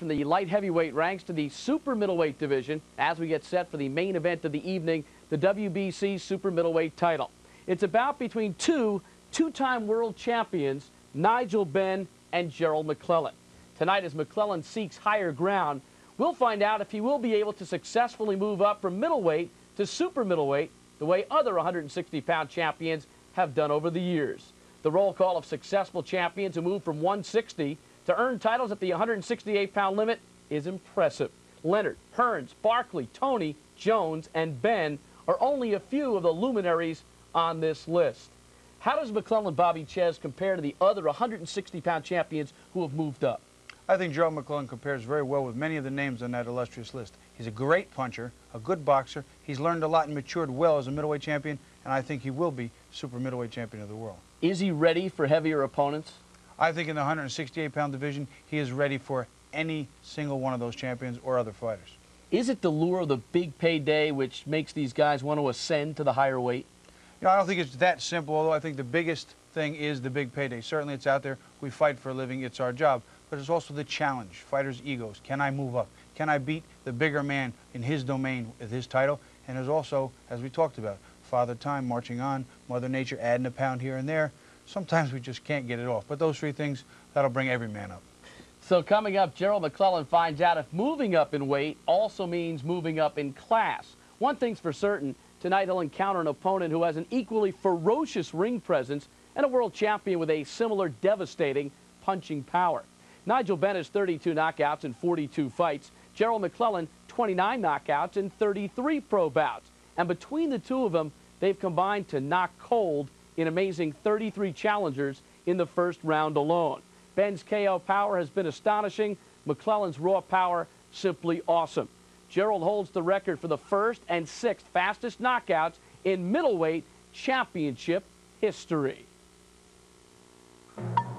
from the light heavyweight ranks to the super middleweight division as we get set for the main event of the evening, the WBC super middleweight title. It's a bout between two-time world champions, Nigel Benn and Gerald McClellan. Tonight, as McClellan seeks higher ground, we'll find out if he will be able to successfully move up from middleweight to super middleweight the way other 160-pound champions have done over the years. The roll call of successful champions who move from 160 to earn titles at the 168-pound limit is impressive. Leonard, Hearns, Barkley, Tony, Jones, and Benn are only a few of the luminaries on this list. How does McClellan Bobby Ches compare to the other 160-pound champions who have moved up? I think Gerald McClellan compares very well with many of the names on that illustrious list. He's a great puncher, a good boxer. He's learned a lot and matured well as a middleweight champion, and I think he will be super middleweight champion of the world. Is he ready for heavier opponents? I think in the 168-pound division, he is ready for any single one of those champions or other fighters. Is it the lure of the big payday which makes these guys want to ascend to the higher weight? You know, I don't think it's that simple, although I think the biggest thing is the big payday. Certainly it's out there. We fight for a living. It's our job. But it's also the challenge, fighters' egos. Can I move up? Can I beat the bigger man in his domain with his title? And there's also, as we talked about, Father Time marching on, Mother Nature adding a pound here and there. Sometimes we just can't get it off. But those three things, that'll bring every man up. So coming up, Gerald McClellan finds out if moving up in weight also means moving up in class. One thing's for certain, tonight he'll encounter an opponent who has an equally ferocious ring presence and a world champion with a similar devastating punching power. Nigel Benn has 32 knockouts in 42 fights. Gerald McClellan, 29 knockouts in 33 pro bouts. And between the two of them, they've combined to knock cold in amazing 33 challengers in the first round alone. Benn's KO power has been astonishing. McClellan's raw power, simply awesome. Gerald holds the record for the first and sixth fastest knockouts in middleweight championship history.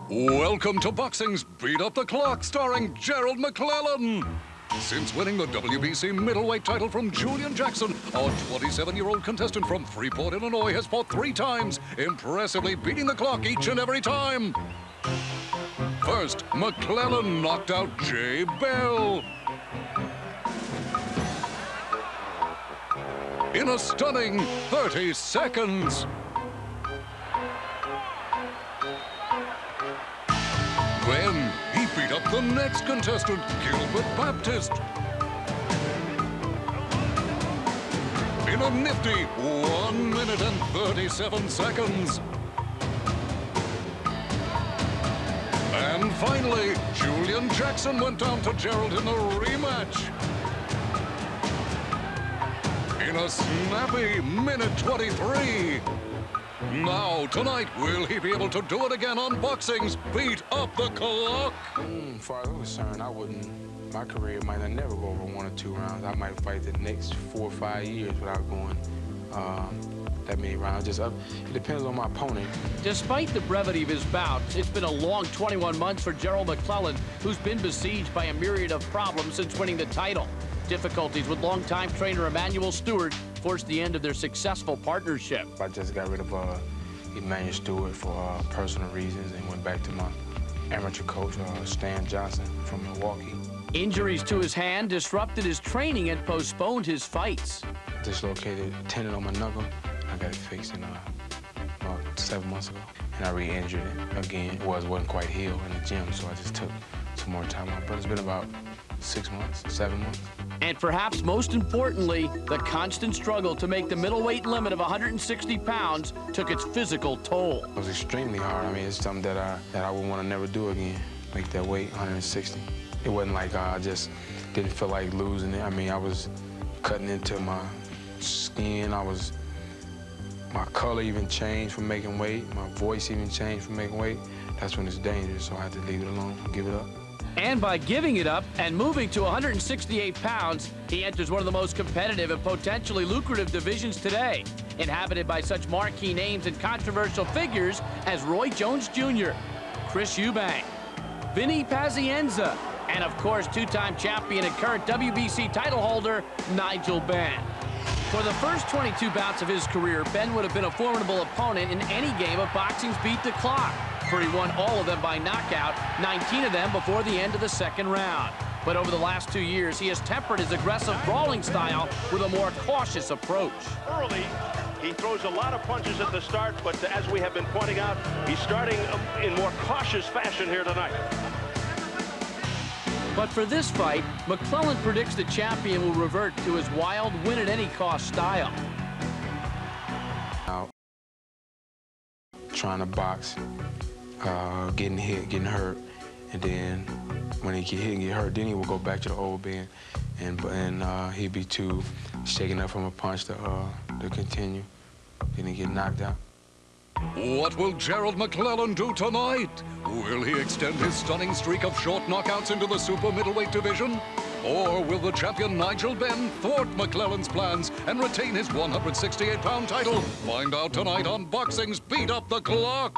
Welcome to Boxing's Beat Up the Clock, starring Gerald McClellan. Since winning the WBC middleweight title from Julian Jackson, our 27-year-old contestant from Freeport, Illinois, has fought 3 times, impressively beating the clock each and every time. First, McClellan knocked out Jay Bell in a stunning 30 seconds. Then he beat up the next contestant, Gilbert Baptist, in a nifty 1 minute and 37 seconds. And finally, Julian Jackson went down to Gerald in the rematch in a snappy minute 23. Now, tonight, will he be able to do it again on Boxing's Beat Up the Clock? As far as I'm concerned, my career might not never go over 1 or 2 rounds. I might fight the next 4 or 5 years without going that many rounds. It depends on my opponent. Despite the brevity of his bouts, it's been a long 21 months for Gerald McClellan, who's been besieged by a myriad of problems since winning the title. Difficulties with longtime trainer Emmanuel Stewart forced the end of their successful partnership. I just got rid of Emmanuel Stewart for personal reasons and went back to my amateur coach, Stan Johnson from Milwaukee. Injuries to his hand disrupted his training and postponed his fights. Dislocated a tendon on my knuckle. I got it fixed in about 7 months ago. And I re-injured it again. It wasn't quite healed in the gym, so I just took some more time off. But it's been about 6 months, 7 months. And perhaps most importantly, the constant struggle to make the middleweight limit of 160 pounds took its physical toll. It was extremely hard. I mean, it's something that I would want to never do again, make that weight, 160. It wasn't like I just didn't feel like losing it. I mean, I was cutting into my skin. My color even changed from making weight. My voice even changed from making weight. That's when it's dangerous, so I had to leave it alone, give it up. And by giving it up and moving to 168 pounds, he enters one of the most competitive and potentially lucrative divisions today, inhabited by such marquee names and controversial figures as Roy Jones Jr., Chris Eubank, Vinny Pazienza, and of course, 2-time champion and current WBC title holder, Nigel Benn. For the first 22 bouts of his career, Benn would have been a formidable opponent in any game of boxing's Beat the Clock, for he won all of them by knockout, 19 of them before the end of the second round. But over the last 2 years, he has tempered his aggressive brawling style with a more cautious approach. Early, he throws a lot of punches at the start, but as we have been pointing out, he's starting in more cautious fashion here tonight. But for this fight, McClellan predicts the champion will revert to his wild, win-at-any-cost style. Out, trying to box, getting hit, getting hurt, and then when he get hit and get hurt, then he will go back to the old bend, and he'd be too shaken up from a punch to continue. Then he get knocked out. What will Gerald McClellan do tonight? Will he extend his stunning streak of short knockouts into the super middleweight division? Or will the champion Nigel Benn thwart McClellan's plans and retain his 168-pound title? Find out tonight on Boxing's Beat Up the Clock.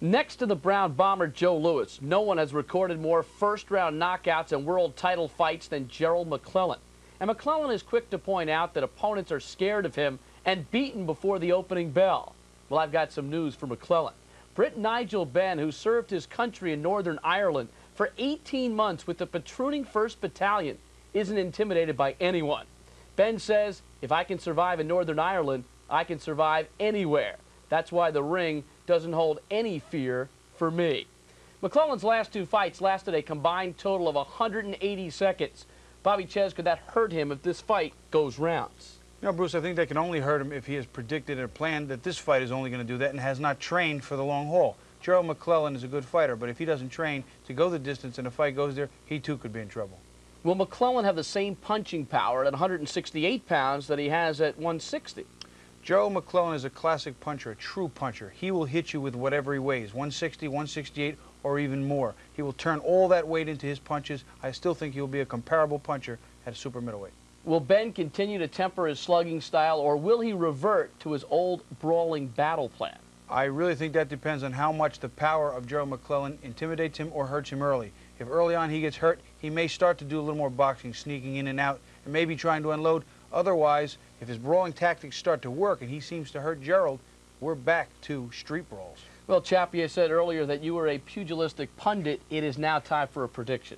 Next to the Brown Bomber Joe Louis, no one has recorded more first-round knockouts and world title fights than Gerald McClellan. And McClellan is quick to point out that opponents are scared of him and beaten before the opening bell. Well, I've got some news for McClellan. Brit Nigel Benn, who served his country in Northern Ireland for 18 months with the patrooning 1st Battalion, isn't intimidated by anyone. Benn says, if I can survive in Northern Ireland, I can survive anywhere. That's why the ring doesn't hold any fear for me. McClellan's last 2 fights lasted a combined total of 180 seconds. Bobby Ches, could that hurt him if this fight goes rounds? You know, Bruce, I think that can only hurt him if he has predicted or planned that this fight is only going to do that and has not trained for the long haul. Gerald McClellan is a good fighter, but if he doesn't train to go the distance and the fight goes there, he too could be in trouble. Will McClellan have the same punching power at 168 pounds that he has at 160? Gerald McClellan is a classic puncher, a true puncher. He will hit you with whatever he weighs, 160, 168, or even more. He will turn all that weight into his punches. I still think he will be a comparable puncher at a super middleweight. Will Benn continue to temper his slugging style, or will he revert to his old brawling battle plan? I really think that depends on how much the power of Gerald McClellan intimidates him or hurts him early. If early on he gets hurt, he may start to do a little more boxing, sneaking in and out, and maybe trying to unload. Otherwise, if his brawling tactics start to work and he seems to hurt Gerald, we're back to street brawls. Well, Chappie, I said earlier that you were a pugilistic pundit. It is now time for a prediction.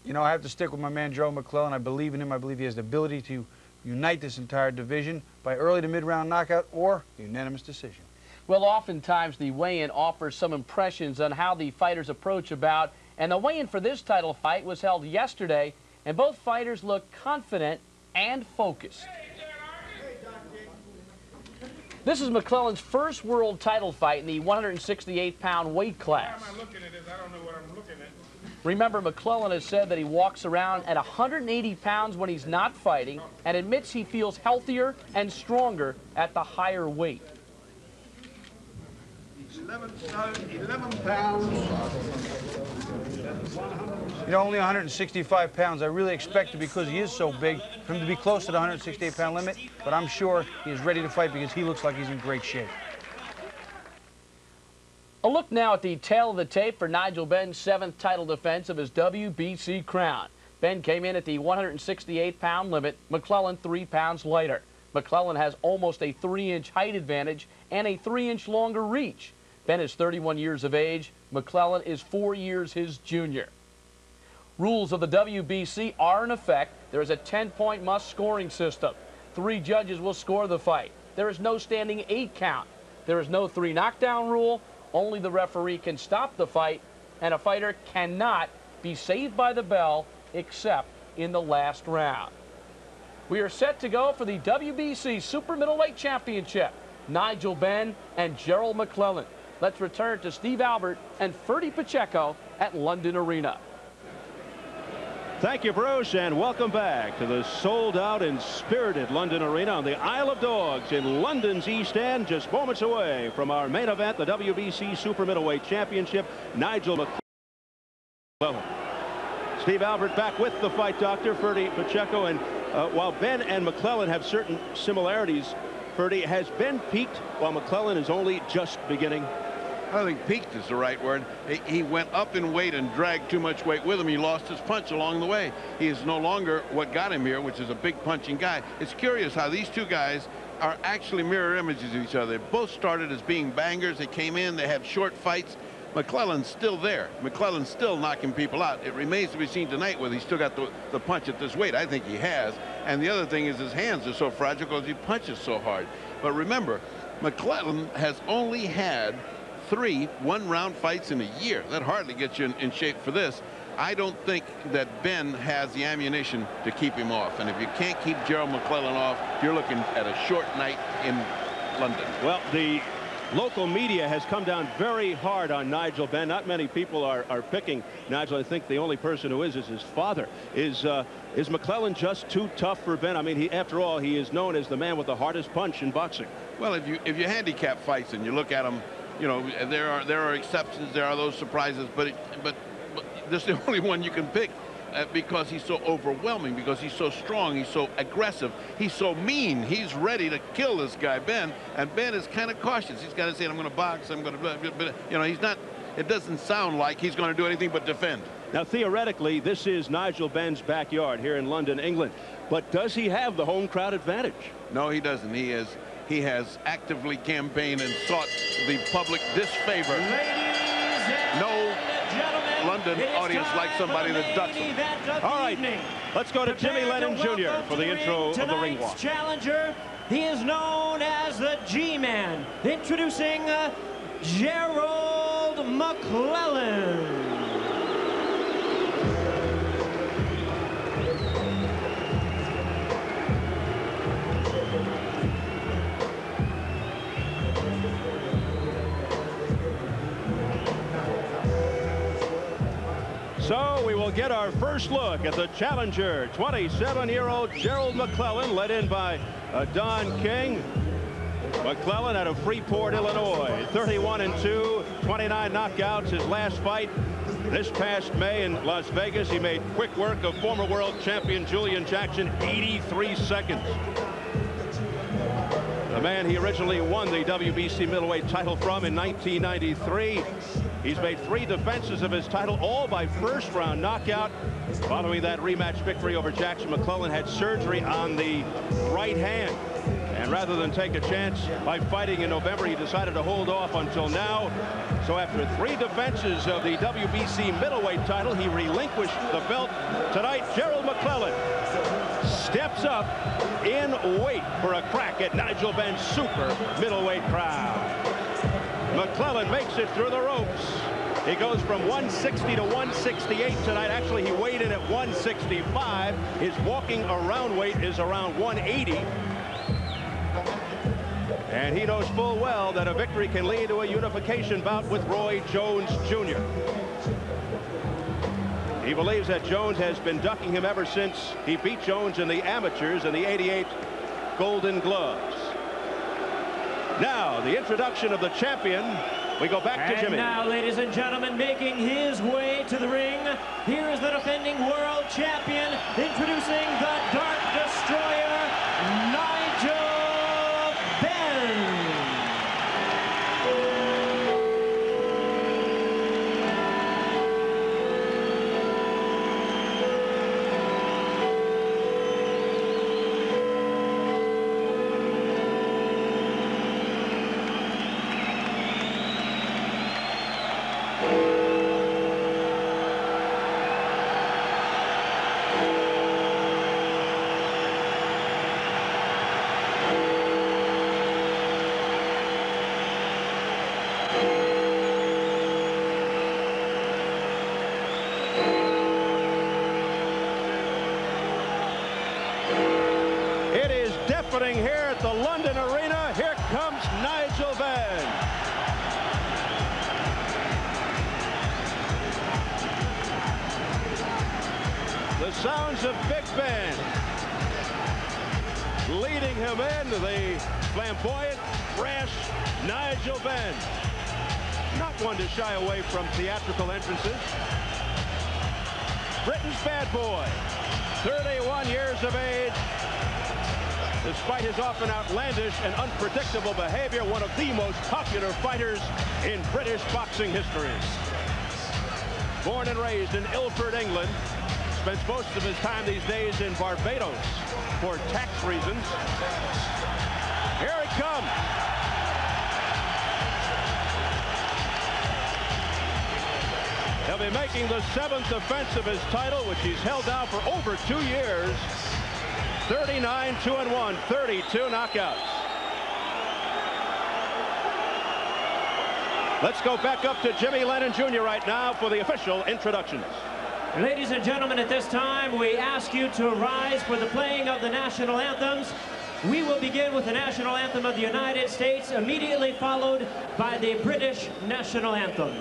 You know, I have to stick with my man Gerald McClellan. I believe in him. I believe he has the ability to unite this entire division by early to mid-round knockout or unanimous decision. Well, oftentimes the weigh-in offers some impressions on how the fighters approach a bout, and the weigh-in for this title fight was held yesterday, and both fighters looked confident and focused. This is McClellan's first world title fight in the 168-pound weight class. Remember, McClellan has said that he walks around at 180 pounds when he's not fighting and admits he feels healthier and stronger at the higher weight. 11 pounds. You know, only 165 pounds. I really expected, because he is so big, for him to be close to the 168-pound limit, but I'm sure he is ready to fight because he looks like he's in great shape. A look now at the tail of the tape for Nigel Benn's 7th title defense of his WBC crown. Benn came in at the 168-pound limit, McClellan 3 pounds lighter. McClellan has almost a 3-inch height advantage and a 3-inch longer reach. Benn is 31 years of age. McClellan is 4 years his junior. Rules of the WBC are in effect. There is a 10-point must scoring system. 3 judges will score the fight. There is no standing 8 count. There is no 3 knockdown rule. Only the referee can stop the fight, and a fighter cannot be saved by the bell except in the last round. We are set to go for the WBC Super Middleweight Championship. Nigel Benn and Gerald McClellan. Let's return to Steve Albert and Ferdy Pacheco at London Arena. Thank you, Bruce, and welcome back to the sold-out and spirited London Arena on the Isle of Dogs in London's East End, just moments away from our main event, the WBC Super Middleweight Championship. Nigel McClellan. Steve Albert back with the fight doctor, Ferdy Pacheco, and while Benn and McClellan have certain similarities, Ferdy, has Benn peaked while McClellan is only just beginning? I don't think peaked is the right word. He went up in weight and dragged too much weight with him. He lost his punch along the way. He is no longer what got him here, which is a big punching guy. It's curious how these two guys are actually mirror images of each other. They both started as being bangers. They came in, they have short fights. McClellan's still there. McClellan's still knocking people out. It remains to be seen tonight whether he's still got the punch at this weight. I think he has. And the other thing is his hands are so fragile because he punches so hard. But remember, McClellan has only had 3 one-round fights in a year. That hardly gets you in shape for this. I don't think that Ben has the ammunition to keep him off. And if you can't keep Gerald McClellan off, you're looking at a short night in London. Well, the local media has come down very hard on Nigel Benn. Not many people are picking Nigel. I think the only person who is his father. Is McClellan just too tough for Ben? I mean, after all, he is known as the man with the hardest punch in boxing. Well, if you handicap fights and you look at them, you know, there are exceptions. There are those surprises, but this is the only one you can pick. Because he's so overwhelming, because he's so strong, he's so aggressive, he's so mean, he's ready to kill this guy, Ben. And Ben is kind of cautious. He's got to say, I'm going to box, I'm going to, you know, he's not, it doesn't sound like he's going to do anything but defend. Now, theoretically, this is Nigel Benn's backyard here in London, England. But does he have the home crowd advantage? No, he doesn't. He has actively campaigned and sought the public disfavor. No London audience like somebody that ducks him. All right, let's go to Jimmy Lennon Jr. for the intro of the ring walk. Challenger, he is known as the G-Man. Introducing Gerald McClellan. So we will get our first look at the challenger, 27-year-old Gerald McClellan, led in by Don King. McClellan out of Freeport, Illinois, 31-2, 29 knockouts. His last fight this past May in Las Vegas. He made quick work of former world champion Julian Jackson, 83 seconds. The man he originally won the WBC middleweight title from in 1993. He's made 3 defenses of his title, all by first-round knockout. Following that rematch victory over Jackson, McClellan had surgery on the right hand. And rather than take a chance by fighting in November, he decided to hold off until now. So after 3 defenses of the WBC middleweight title, he relinquished the belt. Tonight, Gerald McClellan steps up in weight for a crack at Nigel Benn's super middleweight crowd. McClellan makes it through the ropes. He goes from 160 to 168 tonight. Actually, he weighed in at 165. His walking around weight is around 180. And he knows full well that a victory can lead to a unification bout with Roy Jones Jr. He believes that Jones has been ducking him ever since he beat Jones in the amateurs in the '88 Golden Gloves. Now, the introduction of the champion. We go back to Jimmy. And now, ladies and gentlemen, making his way to the ring, here is the defending world champion, introducing the Dark Destroyer, Nigel Benn. Here at the London Arena, here comes Nigel Benn. The sounds of Big Ben leading him in, the flamboyant, brash Nigel Benn. Not one to shy away from theatrical entrances. Britain's bad boy, 31 years of age. Despite his often outlandish and unpredictable behavior, one of the most popular fighters in British boxing history. Born and raised in Ilford, England, spends most of his time these days in Barbados for tax reasons. be making the 7th defense of his title, which he's held now for over 2 years. 39-2-1, 32 knockouts. Let's go back up to Jimmy Lennon Jr. right now for the official introductions. Ladies and gentlemen, at this time, we ask you to rise for the playing of the national anthems. We will begin with the national anthem of the United States, immediately followed by the British national anthem.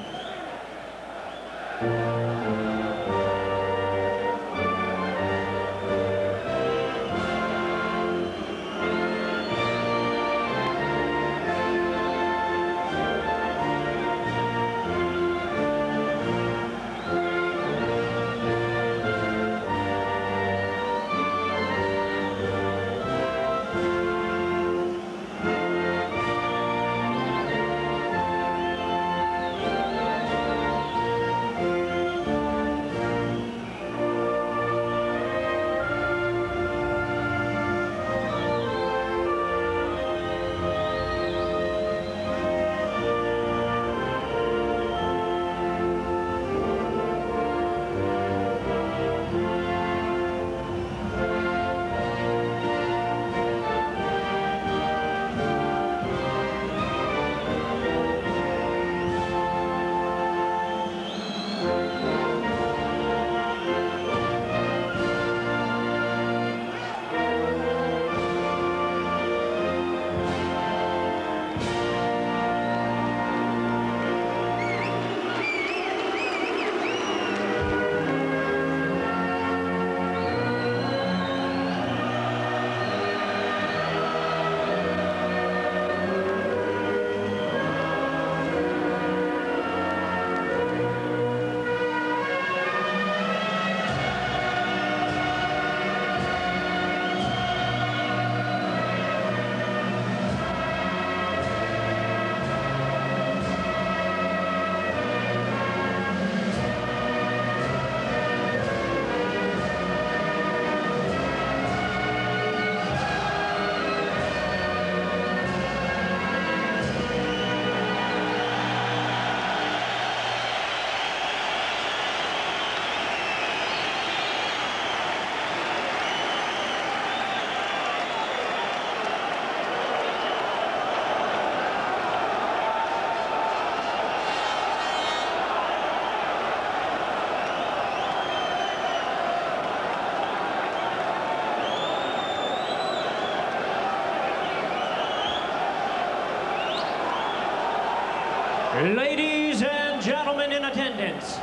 Ladies and gentlemen in attendance,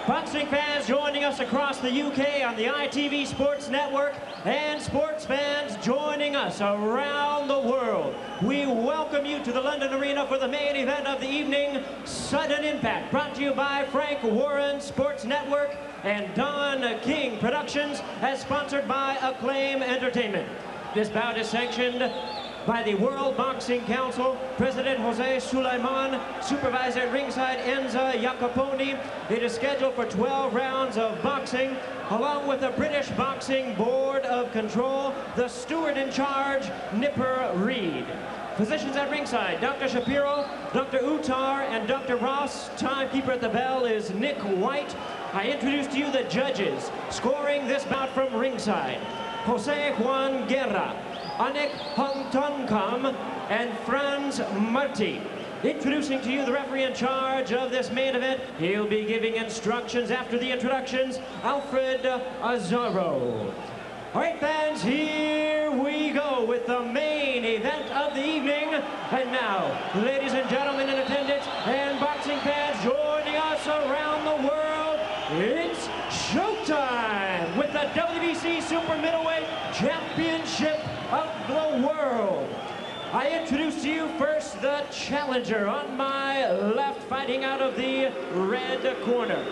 boxing fans joining us across the UK on the ITV Sports Network, and sports fans joining us around the world, we welcome you to the London Arena for the main event of the evening, Sudden Impact, brought to you by Frank Warren Sports Network and Don King Productions, as sponsored by Acclaim Entertainment. This bout is sanctioned by the World Boxing Council, President Jose Sulaiman, Supervisor at ringside Enza Jacoponi. It is scheduled for 12 rounds of boxing, along with the British Boxing Board of Control, the steward in charge, Nipper Reed. Physicians at ringside, Dr. Shapiro, Dr. Uttar, and Dr. Ross. Timekeeper at the bell is Nick White. I introduce to you the judges scoring this bout from ringside: Jose Juan Guerra, Anik Hongtonkam, and Franz Marti. Introducing to you the referee in charge of this main event. He'll be giving instructions after the introductions, Alfred Azaro. All right, fans, here we go with the main event of the evening. And now, ladies and gentlemen in attendance and boxing fans joining us around the world, it's showtime with the WBC Super Middleweight Championship of the world. I introduce to you first the challenger on my left, fighting out of the red corner.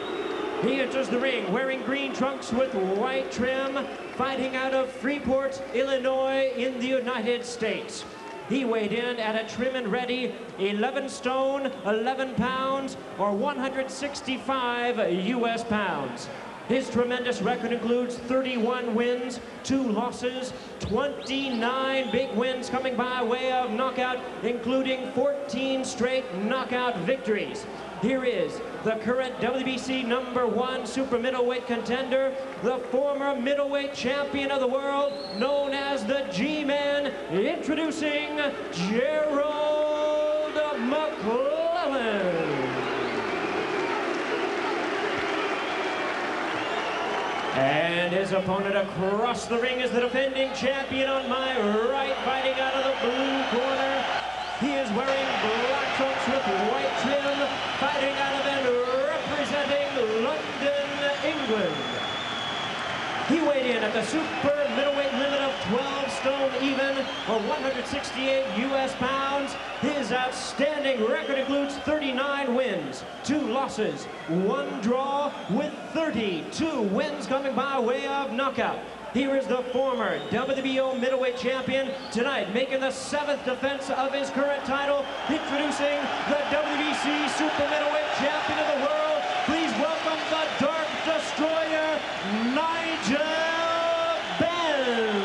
He enters the ring wearing green trunks with white trim, fighting out of Freeport, Illinois in the United States. He weighed in at a trim and ready 11 stone, 11 pounds, or 165 US pounds. His tremendous record includes 31 wins, 2 losses, 29 big wins coming by way of knockout, including 14 straight knockout victories. Here is the current WBC #1 super middleweight contender, the former middleweight champion of the world, known as the G-Man, introducing Gerald McClellan. And his opponent across the ring is the defending champion on my right, fighting out of the blue corner. He is wearing black trunks with white trim, fighting out of and representing London, England. He weighed in at the super middleweight limit of 12 stone even, or 168 US pounds. His outstanding record includes 39 wins, 2 losses, 1 draw, with 32 wins coming by way of knockout. Here is the former WBO middleweight champion, tonight making the 7th defense of his current title, introducing the WBC super middleweight champion of the world. Please welcome the Dark Destroyer, Nigel Benn.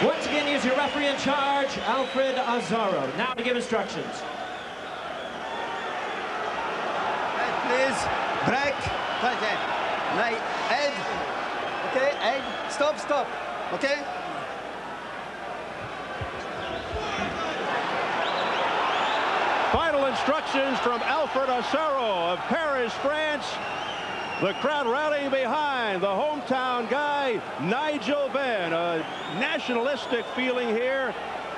Once again, here's your referee in charge, Alfred Azzaro. Now to give instructions. Please, break. Night, Ed. Okay, Ed. Stop. Okay. Final instructions from Alfred Azzaro of Paris, France. The crowd rallying behind the hometown guy, Nigel Benn. A nationalistic feeling here.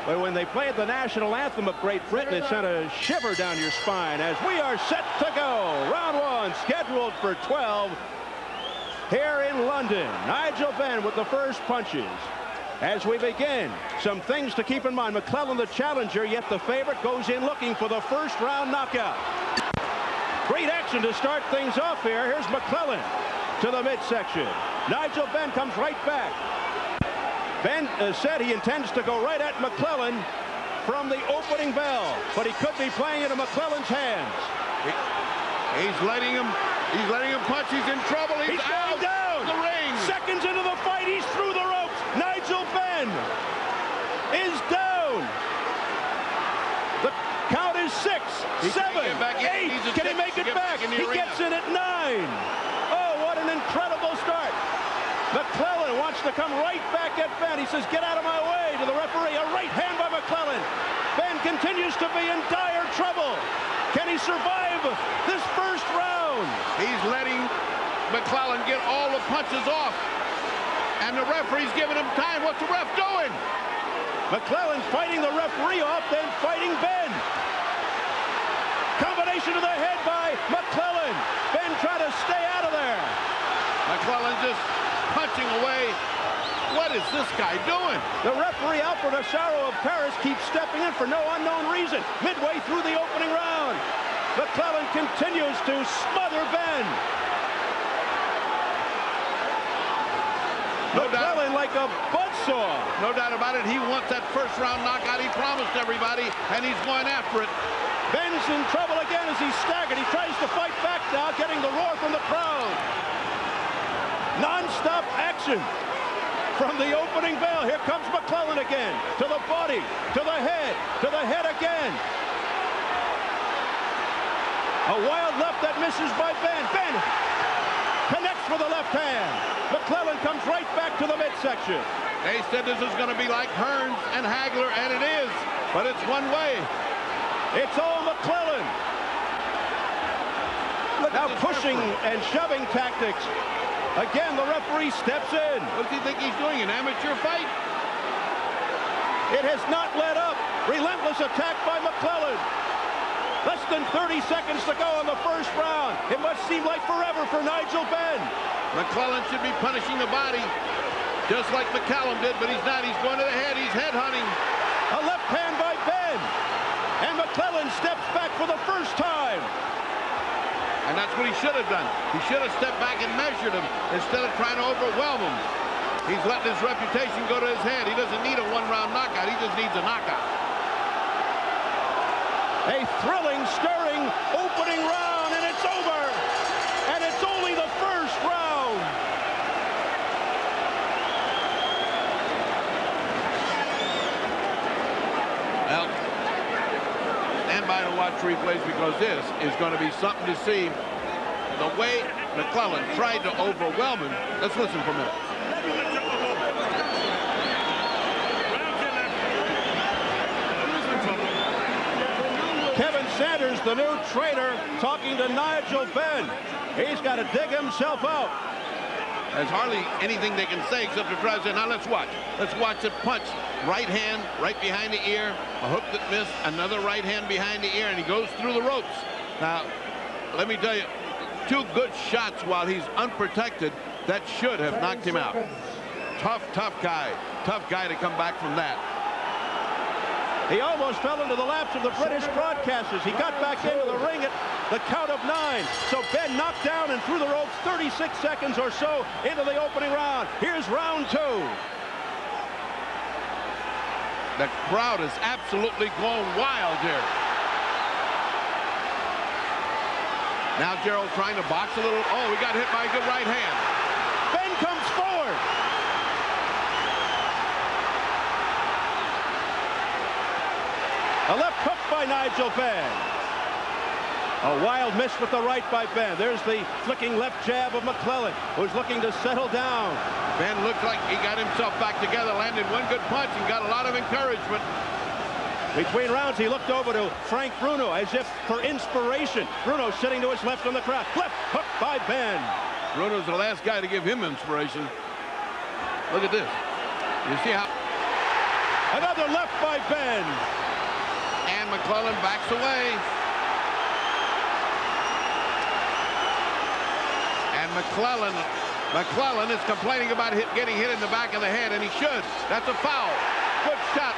But when they played the national anthem of Great Britain, it sent a shiver down your spine as we are set to go. Round 1 scheduled for 12 here in London. Nigel Benn with the first punches. As we begin, some things to keep in mind. McClellan, the challenger, yet the favorite, goes in looking for the first round knockout. Great action to start things off here. Here's McClellan to the midsection. Nigel Benn comes right back. Benn said he intends to go right at McClellan from the opening bell, but he could be playing into McClellan's hands. He's letting him punch. He's in trouble. He's out down. The ring. Seconds into the fight, he's through the ropes. Nigel Benn is down. The count is 6, 7, 8. Can he make it back? He gets in at 9. Oh, what an incredible start. McClellan wants to come right back at Benn. He says, get out of my way to the referee. A right hand by McClellan. Benn continues to be in dire trouble. Can he survive this first round? He's letting McClellan get all the punches off. And the referee's giving him time. What's the ref doing? McClellan fighting the referee off, then fighting Benn. Combination to the head by McClellan. Benn trying to stay out of there. McClellan just punching away. What is this guy doing? The referee, Alfred Azzaro of Paris, keeps stepping in for no unknown reason. Midway through the opening round, McClellan continues to smother Benn. McClellan like a buzzsaw. No doubt about it. He wants that first round knockout. He promised everybody, and he's going after it. Benn's in trouble again as he's staggered. He tries to fight back now, getting the roar from the crowd. Non-stop action from the opening bell. Here comes McClellan again. To the body, to the head again. A wild left that misses by Benn. Benn connects with the left hand. McClellan comes right back to the midsection. They said this is going to be like Hearns and Hagler, and it is, but it's one way. It's all McClellan. Now pushing and shoving tactics. Again, the referee steps in. What does he think he's doing, an amateur fight? It has not let up. Relentless attack by McClellan. Less than 30 seconds to go in the first round. It must seem like forever for Nigel Benn. McClellan should be punishing the body, just like McCallum did, but he's not. He's going to the head. He's headhunting. A left hand by Benn. And McClellan steps back for the first time. And that's what he should have done. He should have stepped back and measured him instead of trying to overwhelm him. He's letting his reputation go to his head. He doesn't need a one-round knockout. He just needs a knockout. A thrilling, stirring opening round, and it's over. And it's only the first round. Well, stand by to watch replays because this is going to be something to see. The way McClellan tried to overwhelm him. Let's listen for a minute. Kevin Sanders, the new trainer, talking to Nigel Benn. He's got to dig himself out. There's hardly anything they can say except to try to say, now let's watch. Let's watch it punch. Right hand, right behind the ear. A hook that missed. Another right hand behind the ear, and he goes through the ropes. Now, let me tell you, 2 good shots while he's unprotected. That should have knocked him out. Tough guy. Tough guy to come back from that. He almost fell into the laps of the British broadcasters. He got back into the ring at the count of 9. So Benn knocked down and through the ropes 36 seconds or so into the opening round. Here's round 2. The crowd is absolutely going wild here. Now Gerald trying to box a little. Oh, he got hit by a good right hand. Benn comes forward. A left hook by Nigel Benn. A wild miss with the right by Benn. There's the flicking left jab of McClellan, who's looking to settle down. Benn looked like he got himself back together, landed 1 good punch, and got a lot of encouragement. Between rounds, he looked over to Frank Bruno as if for inspiration. Bruno sitting to his left on the crowd. Left hook by Benn. Bruno's the last guy to give him inspiration. Look at this. You see how... Another left by Benn. And McClellan backs away. And McClellan is complaining about getting hit in the back of the head, and he should. That's a foul. Good shot.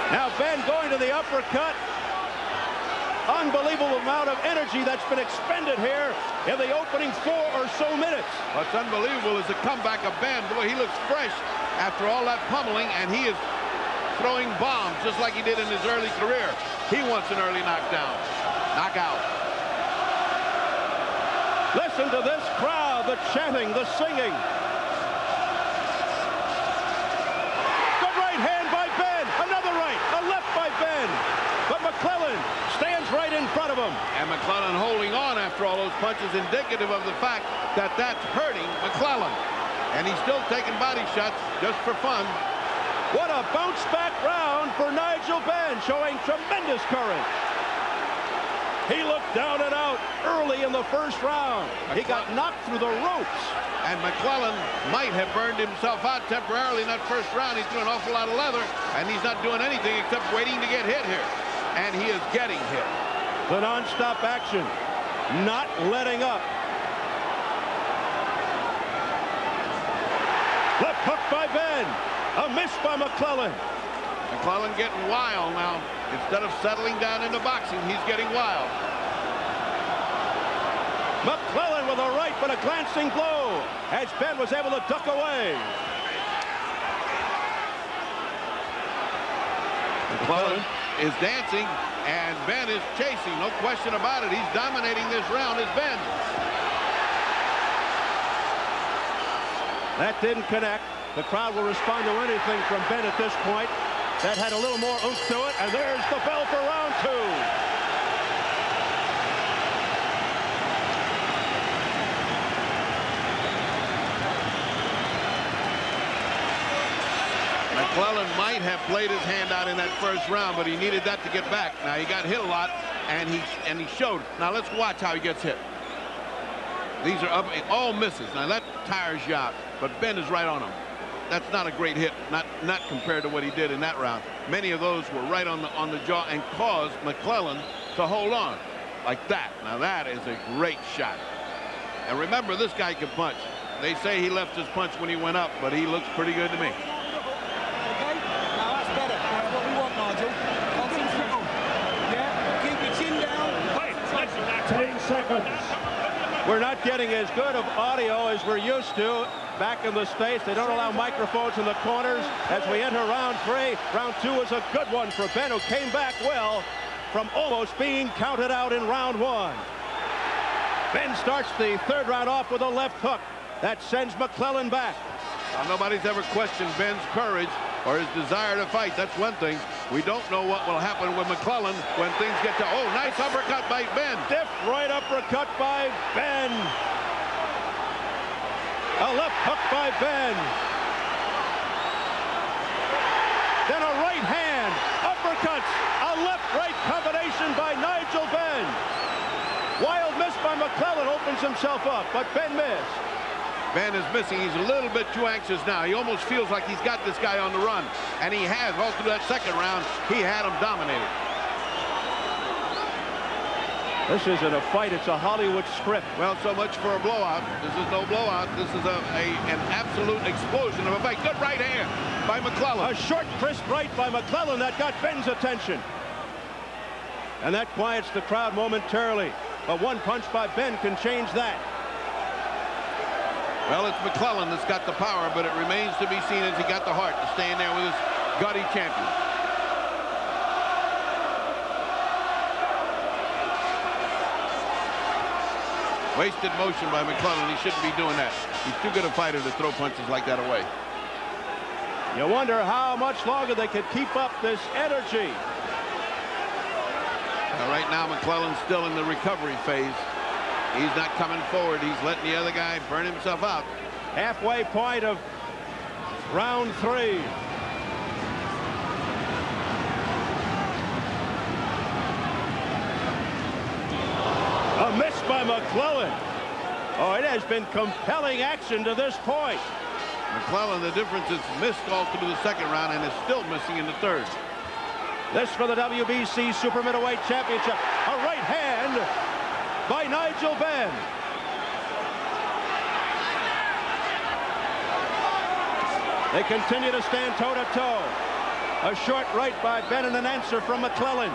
Now Benn going to the uppercut. Unbelievable amount of energy that's been expended here in the opening 4 or so minutes. What's unbelievable is the comeback of Benn. Boy, he looks fresh after all that pummeling, and he is throwing bombs just like he did in his early career. He wants an early knockout. Listen to this crowd, the chanting, the singing. Good right hand by Benn. Another right, a left by Benn. But McClellan stands right in front of him. And McClellan holding on after all those punches, indicative of the fact that that's hurting McClellan. And he's still taking body shots just for fun. What a bounce-back round for Nigel Benn, showing tremendous courage. He looked down and out early in the first round. He got knocked through the ropes. And McClellan might have burned himself out temporarily in that first round. He's doing an awful lot of leather, and he's not doing anything except waiting to get hit here. And he is getting hit. The non-stop action, not letting up. Left hook by Benn. A miss by McClellan. McClellan getting wild now. Instead of settling down into boxing, he's getting wild. McClellan with a right, but a glancing blow as Benn was able to duck away. McClellan is dancing, and Benn is chasing. No question about it. He's dominating this round as Benn. That didn't connect. The crowd will respond to anything from Benn at this point. That had a little more oomph to it, and there's the bell for round 2. McClellan might have played his hand out in that first round, but he needed that to get back. Now, he got hit a lot, and he showed. Now, let's watch how he gets hit. These are up, all misses. Now, that tires you out, but Benn is right on him. That's not a great hit, not compared to what he did in that round. Many of those were right on the jaw and caused McClellan to hold on like that. Now, that is a great shot. And remember, this guy can punch. They say he left his punch when he went up, but he looks pretty good to me. Okay, now that's better. That's what we want, Nigel. Concentrate. Yeah, keep your chin down. Wait, 10 seconds. We're not getting as good of audio as we're used to back in the States. They don't allow microphones in the corners as we enter round 3. Round 2 is a good one for Benn, who came back well from almost being counted out in round 1. Benn starts the 3rd round off with a left hook. That sends McClellan back. Well, nobody's ever questioned Benn's courage or his desire to fight. That's one thing. We don't know what will happen with McClellan when things get to... Oh, nice uppercut by Benn. Stiff right uppercut by Benn. A left hook by Benn. Then a right hand. Uppercuts. A left-right combination by Nigel Benn. Wild miss by McClellan, opens himself up, but Benn missed. Benn is missing. He's a little bit too anxious now. He almost feels like he's got this guy on the run. And he has. All through that 2nd round, he had him dominated. This isn't a fight. It's a Hollywood script. Well, so much for a blowout. This is no blowout. This is an absolute explosion of a fight. Good right hand by McClellan. A short, crisp right by McClellan that got Benn's attention. And that quiets the crowd momentarily. But one punch by Benn can change that. Well, it's McClellan that's got the power, but it remains to be seen as he got the heart to stay in there with his gutty champion. Wasted motion by McClellan. He shouldn't be doing that. He's too good a fighter to throw punches like that away. You wonder how much longer they could keep up this energy. Right now, McClellan's still in the recovery phase. He's not coming forward. He's letting the other guy burn himself out. Halfway point of round 3. A miss by McClellan. Oh, it has been compelling action to this point. McClellan, the difference is missed all through the 2nd round and is still missing in the 3rd. This for the WBC Super Middleweight Championship. A right hand by Nigel Benn. They continue to stand toe-to-toe. A short right by Benn and an answer from McClellan.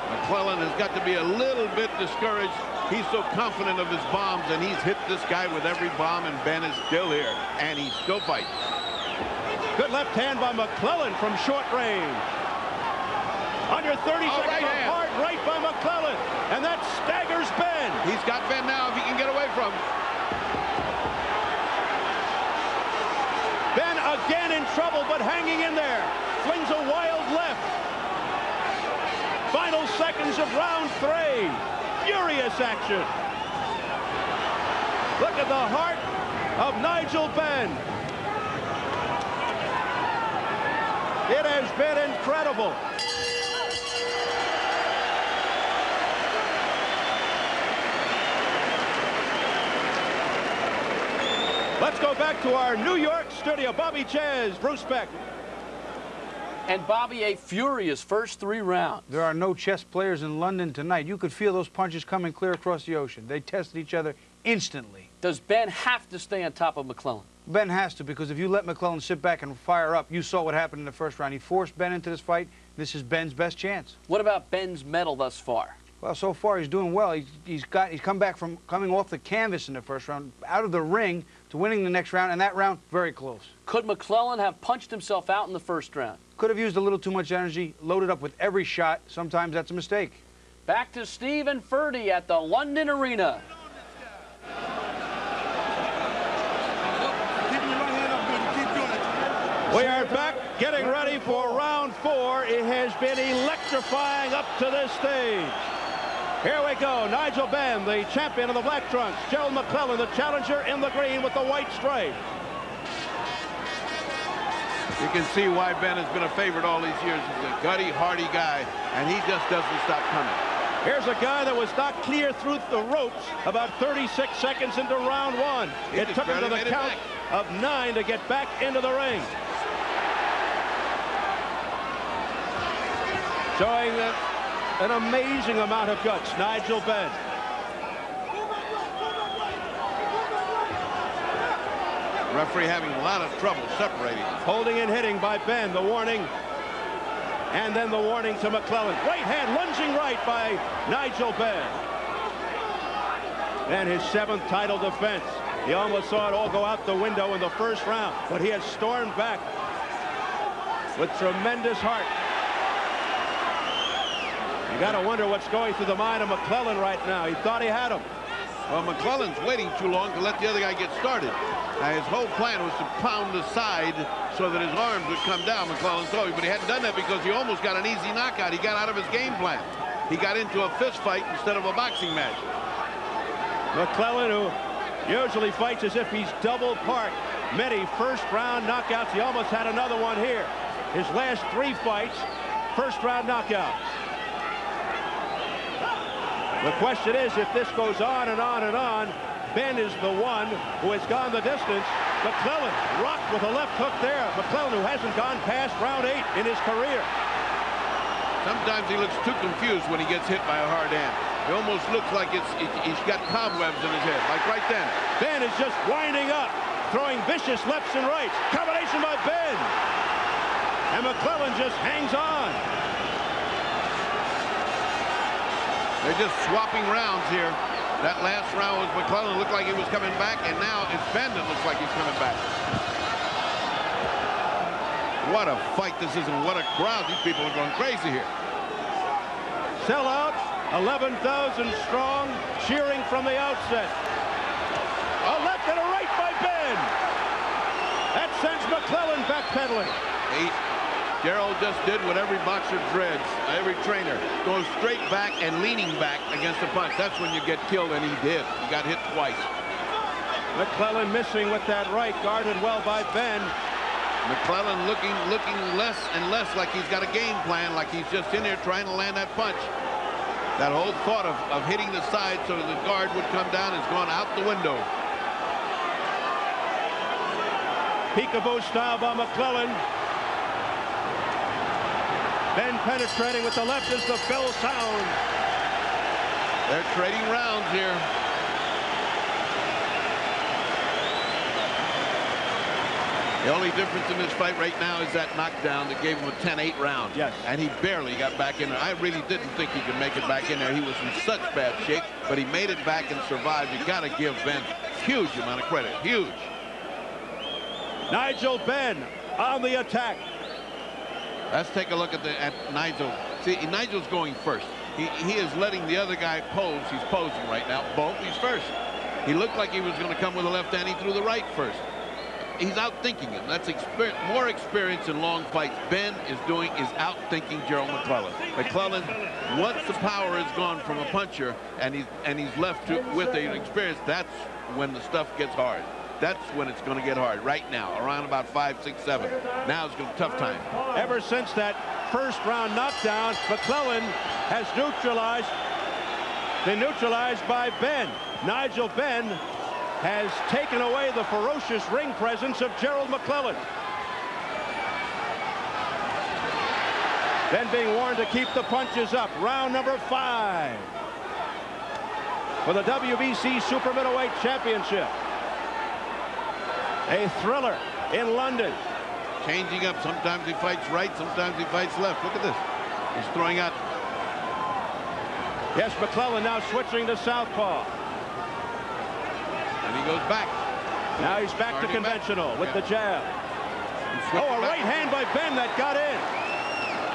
McClellan has got to be a little bit discouraged. He's so confident of his bombs, and he's hit this guy with every bomb, and Benn is still here, and he's still fighting. Good left hand by McClellan from short range. On your 30 seconds, a hard right by McClellan, and that staggers Benn. He's got Benn now if he can get away from him. Benn again in trouble, but hanging in there. Flings a wild left. Final seconds of round 3. Furious action. Look at the heart of Nigel Benn. It has been incredible. Let's go back to our New York studio. Bobby Chaz, Bruce Beck. And Bobby, a furious first 3 rounds. There are no chess players in London tonight. You could feel those punches coming clear across the ocean. They tested each other instantly. Does Benn have to stay on top of McClellan? Benn has to, because if you let McClellan sit back and fire up, you saw what happened in the 1st round. He forced Benn into this fight. This is Benn's best chance. What about Benn's medal thus far? Well, so far he's doing well. He's come back from coming off the canvas in the 1st round, out of the ring, to winning the next round, and that round, very close. Could McClellan have punched himself out in the 1st round? Could have used a little too much energy, loaded up with every shot. Sometimes that's a mistake. Back to Stephen Furdy at the London Arena. We are back getting ready for round 4. It has been electrifying up to this stage. Here we go. Nigel Benn, the champion of the black trunks. Gerald McClellan, the challenger in the green with the white stripe. You can see why Benn has been a favorite all these years. He's a gutty, hardy guy, and he just doesn't stop coming. Here's a guy that was not clear through the ropes about 36 seconds into round 1. It took him to the count of 9 to get back into the ring. Showing an amazing amount of guts, Nigel Benn. Referee having a lot of trouble separating. Holding and hitting by Benn, the warning. And then the warning to McClellan. Right hand, lunging right by Nigel Benn. And his 7th title defense. He almost saw it all go out the window in the first round, but he has stormed back with tremendous heart. You got to wonder what's going through the mind of McClellan right now. He thought he had him. Well, McClellan's waiting too long to let the other guy get started. Now, his whole plan was to pound the side so that his arms would come down, McClellan thought, but he hadn't done that because he almost got an easy knockout. He got out of his game plan. He got into a fist fight instead of a boxing match. McClellan, who usually fights as if he's double parked. Many first-round knockouts. He almost had another one here. His last 3 fights, first-round knockouts. The question is, if this goes on and on and on, Benn is the one who has gone the distance. McClellan rocked with a left hook there. McClellan, who hasn't gone past round 8 in his career. Sometimes he looks too confused when he gets hit by a hard hand. It almost looks like he's got cobwebs in his head, like right then. Benn is just winding up, throwing vicious lefts and rights. Combination by Benn. And McClellan just hangs on. They're just swapping rounds here. That last round was McClellan, looked like he was coming back, and now it's Benn that looks like he's coming back. What a fight this is, and what a crowd. These people are going crazy here. Sellout, 11,000 strong, cheering from the outset. A left and a right by Benn. That sends McClellan backpedaling. Gerald just did what every boxer dreads, every trainer. Goes straight back and leaning back against the punch. That's when you get killed, and he did. He got hit twice. McClellan missing with that right, guarded well by Benn. McClellan looking less and less like he's got a game plan, like he's just in there trying to land that punch. That whole thought of hitting the side so that the guard would come down has gone out the window. Peekaboo style by McClellan. Benn penetrating with the left as the bell sounds. They're trading rounds here. The only difference in this fight right now is that knockdown that gave him a 10-8 round. Yes. And he barely got back in there. I really didn't think he could make it back in there. He was in such bad shape, but he made it back and survived. You got to give Benn a huge amount of credit. Huge. Nigel Benn on the attack. Let's take a look at Nigel. See, Nigel's going first. He is letting the other guy pose. He's posing right now. Boom, he's first. He looked like he was going to come with the left hand. He threw the right first. He's outthinking him. That's more experience in long fights. Benn is outthinking Gerald McClellan. McClellan, once the power is gone from a puncher and he's left with an experience, that's when the stuff gets hard. That's when it's going to get hard right now, around about 5, 6, 7. Now it's going to be a tough time. Ever since that first round knockdown, McClellan has been neutralized by Benn. Nigel Benn has taken away the ferocious ring presence of Gerald McClellan. Benn being warned to keep the punches up. Round number 5 for the WBC Super Middleweight Championship. A thriller in London. Changing up. Sometimes he fights right, sometimes he fights left. Look at this. He's throwing out. Yes, McClellan now switching to southpaw. And he goes back. Now he's back to conventional with the jab. Oh, a right hand by Benn that got in.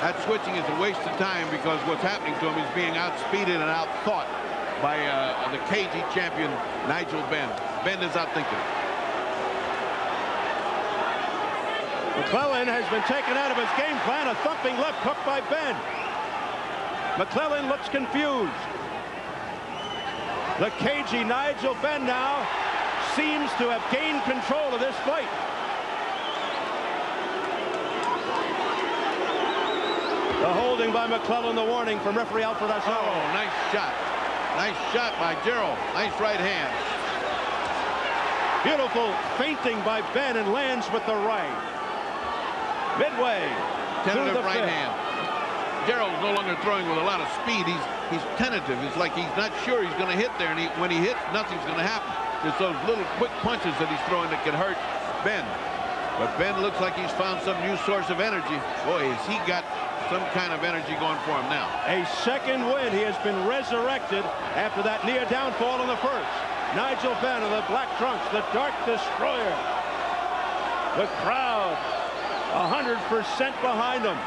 That switching is a waste of time because what's happening to him is being outspeeded and outthought by the cagey champion, Nigel Benn. Benn is outthinking. McClellan has been taken out of his game plan. A thumping left hook by Benn. McClellan looks confused. The cagey Nigel Benn now seems to have gained control of this fight. The holding by McClellan, the warning from referee Alfred Asaro. Oh, nice shot. Nice shot by Gerald. Nice right hand. Beautiful feinting by Benn and lands with the right. Midway. Tentative right hand. Gerald's no longer throwing with a lot of speed. He's tentative. It's like he's not sure he's going to hit there. And when he hits, nothing's going to happen. It's those little quick punches that he's throwing that can hurt Benn. But Benn looks like he's found some new source of energy. Boy, has he got some kind of energy going for him now. A second win. He has been resurrected after that near downfall in the first. Nigel Benn in the black trunks, the Dark Destroyer. The crowd 100% behind him.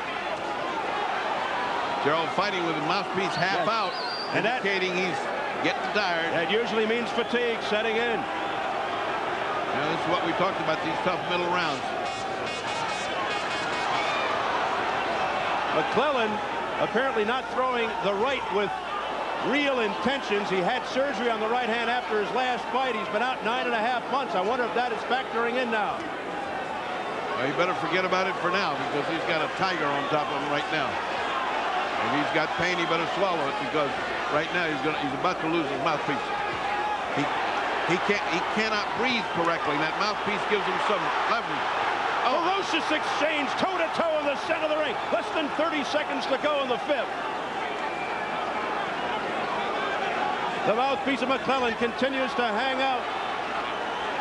Gerald fighting with the mouthpiece half out, and indicating he's getting tired. That usually means fatigue setting in. Now, this is what we talked about, these tough middle rounds. McClellan apparently not throwing the right with real intentions. He had surgery on the right hand after his last fight. He's been out 9.5 months. I wonder if that is factoring in now. Well, you better forget about it for now, because he's got a tiger on top of him right now. If he's got pain, he better swallow it, because right now he's about to lose his mouthpiece. He cannot breathe correctly, and that mouthpiece gives him some leverage. Ferocious exchange, toe-to-toe in the center of the ring. Less than 30 seconds to go in the 5th. The mouthpiece of McClellan continues to hang out.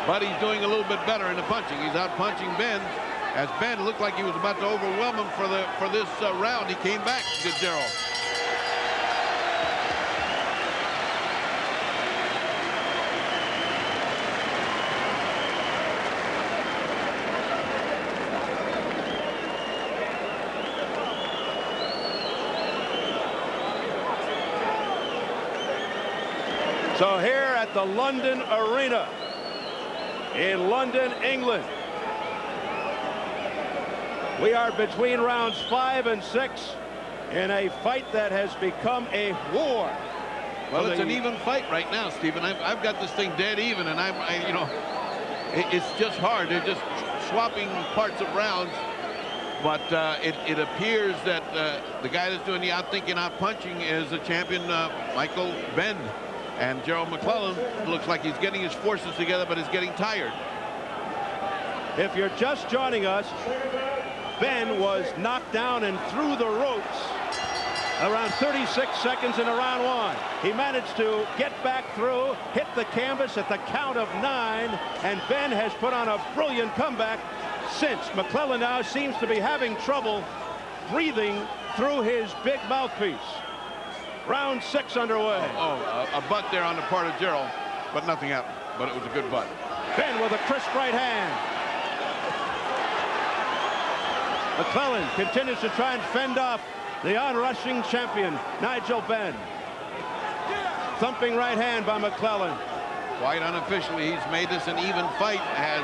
But he's doing a little bit better in the punching. He's out punching Ben. As Ben looked like he was about to overwhelm him for this round, he came back to Gerald. So here at the London Arena in London, England, we are between rounds 5 and 6 in a fight that has become a war. Well, it's an even fight right now, Stephen. I've got this thing dead even, and you know, it's just hard. They're just swapping parts of rounds. But it appears that the guy that's doing the outthinking, outpunching is the champion, Nigel Benn. And Gerald McClellan looks like he's getting his forces together, but is getting tired. If you're just joining us, Ben was knocked down and through the ropes around 36 seconds into round 1. He managed to get back through, hit the canvas at the count of 9, and Ben has put on a brilliant comeback since. McClellan now seems to be having trouble breathing through his big mouthpiece. Round 6 underway. A butt there on the part of Gerald, but nothing happened. But it was a good butt. Ben with a crisp right hand. McClellan continues to try and fend off the onrushing champion, Nigel Benn. Thumping right hand by McClellan. Quite unofficially, he's made this an even fight as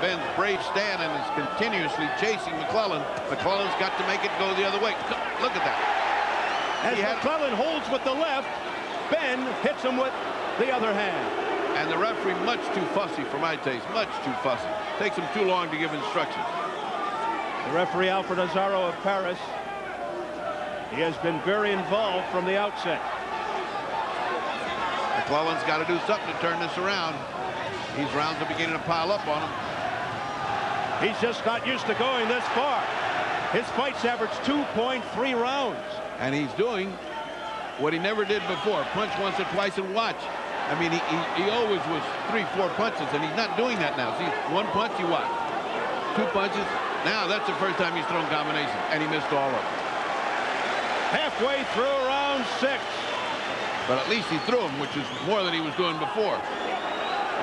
Ben's brave stand and is continuously chasing McClellan. McClellan's got to make it go the other way. Look at that. As McClellan holds with the left, Ben hits him with the other hand. And the referee much too fussy for my taste, much too fussy. Takes him too long to give instructions. The referee, Alfred Azaro of Paris, he has been very involved from the outset. McClellan's got to do something to turn this around. These rounds are beginning to pile up on him. He's just not used to going this far. His fights average 2.3 rounds. And he's doing what he never did before. Punch once or twice and watch. I mean, he always was 3-4 punches, and he's not doing that now. See, 1 punch, you watch. 2 punches. Now that's the first time he's thrown combination, and he missed all of them. Halfway through round 6. But at least he threw him, which is more than he was doing before.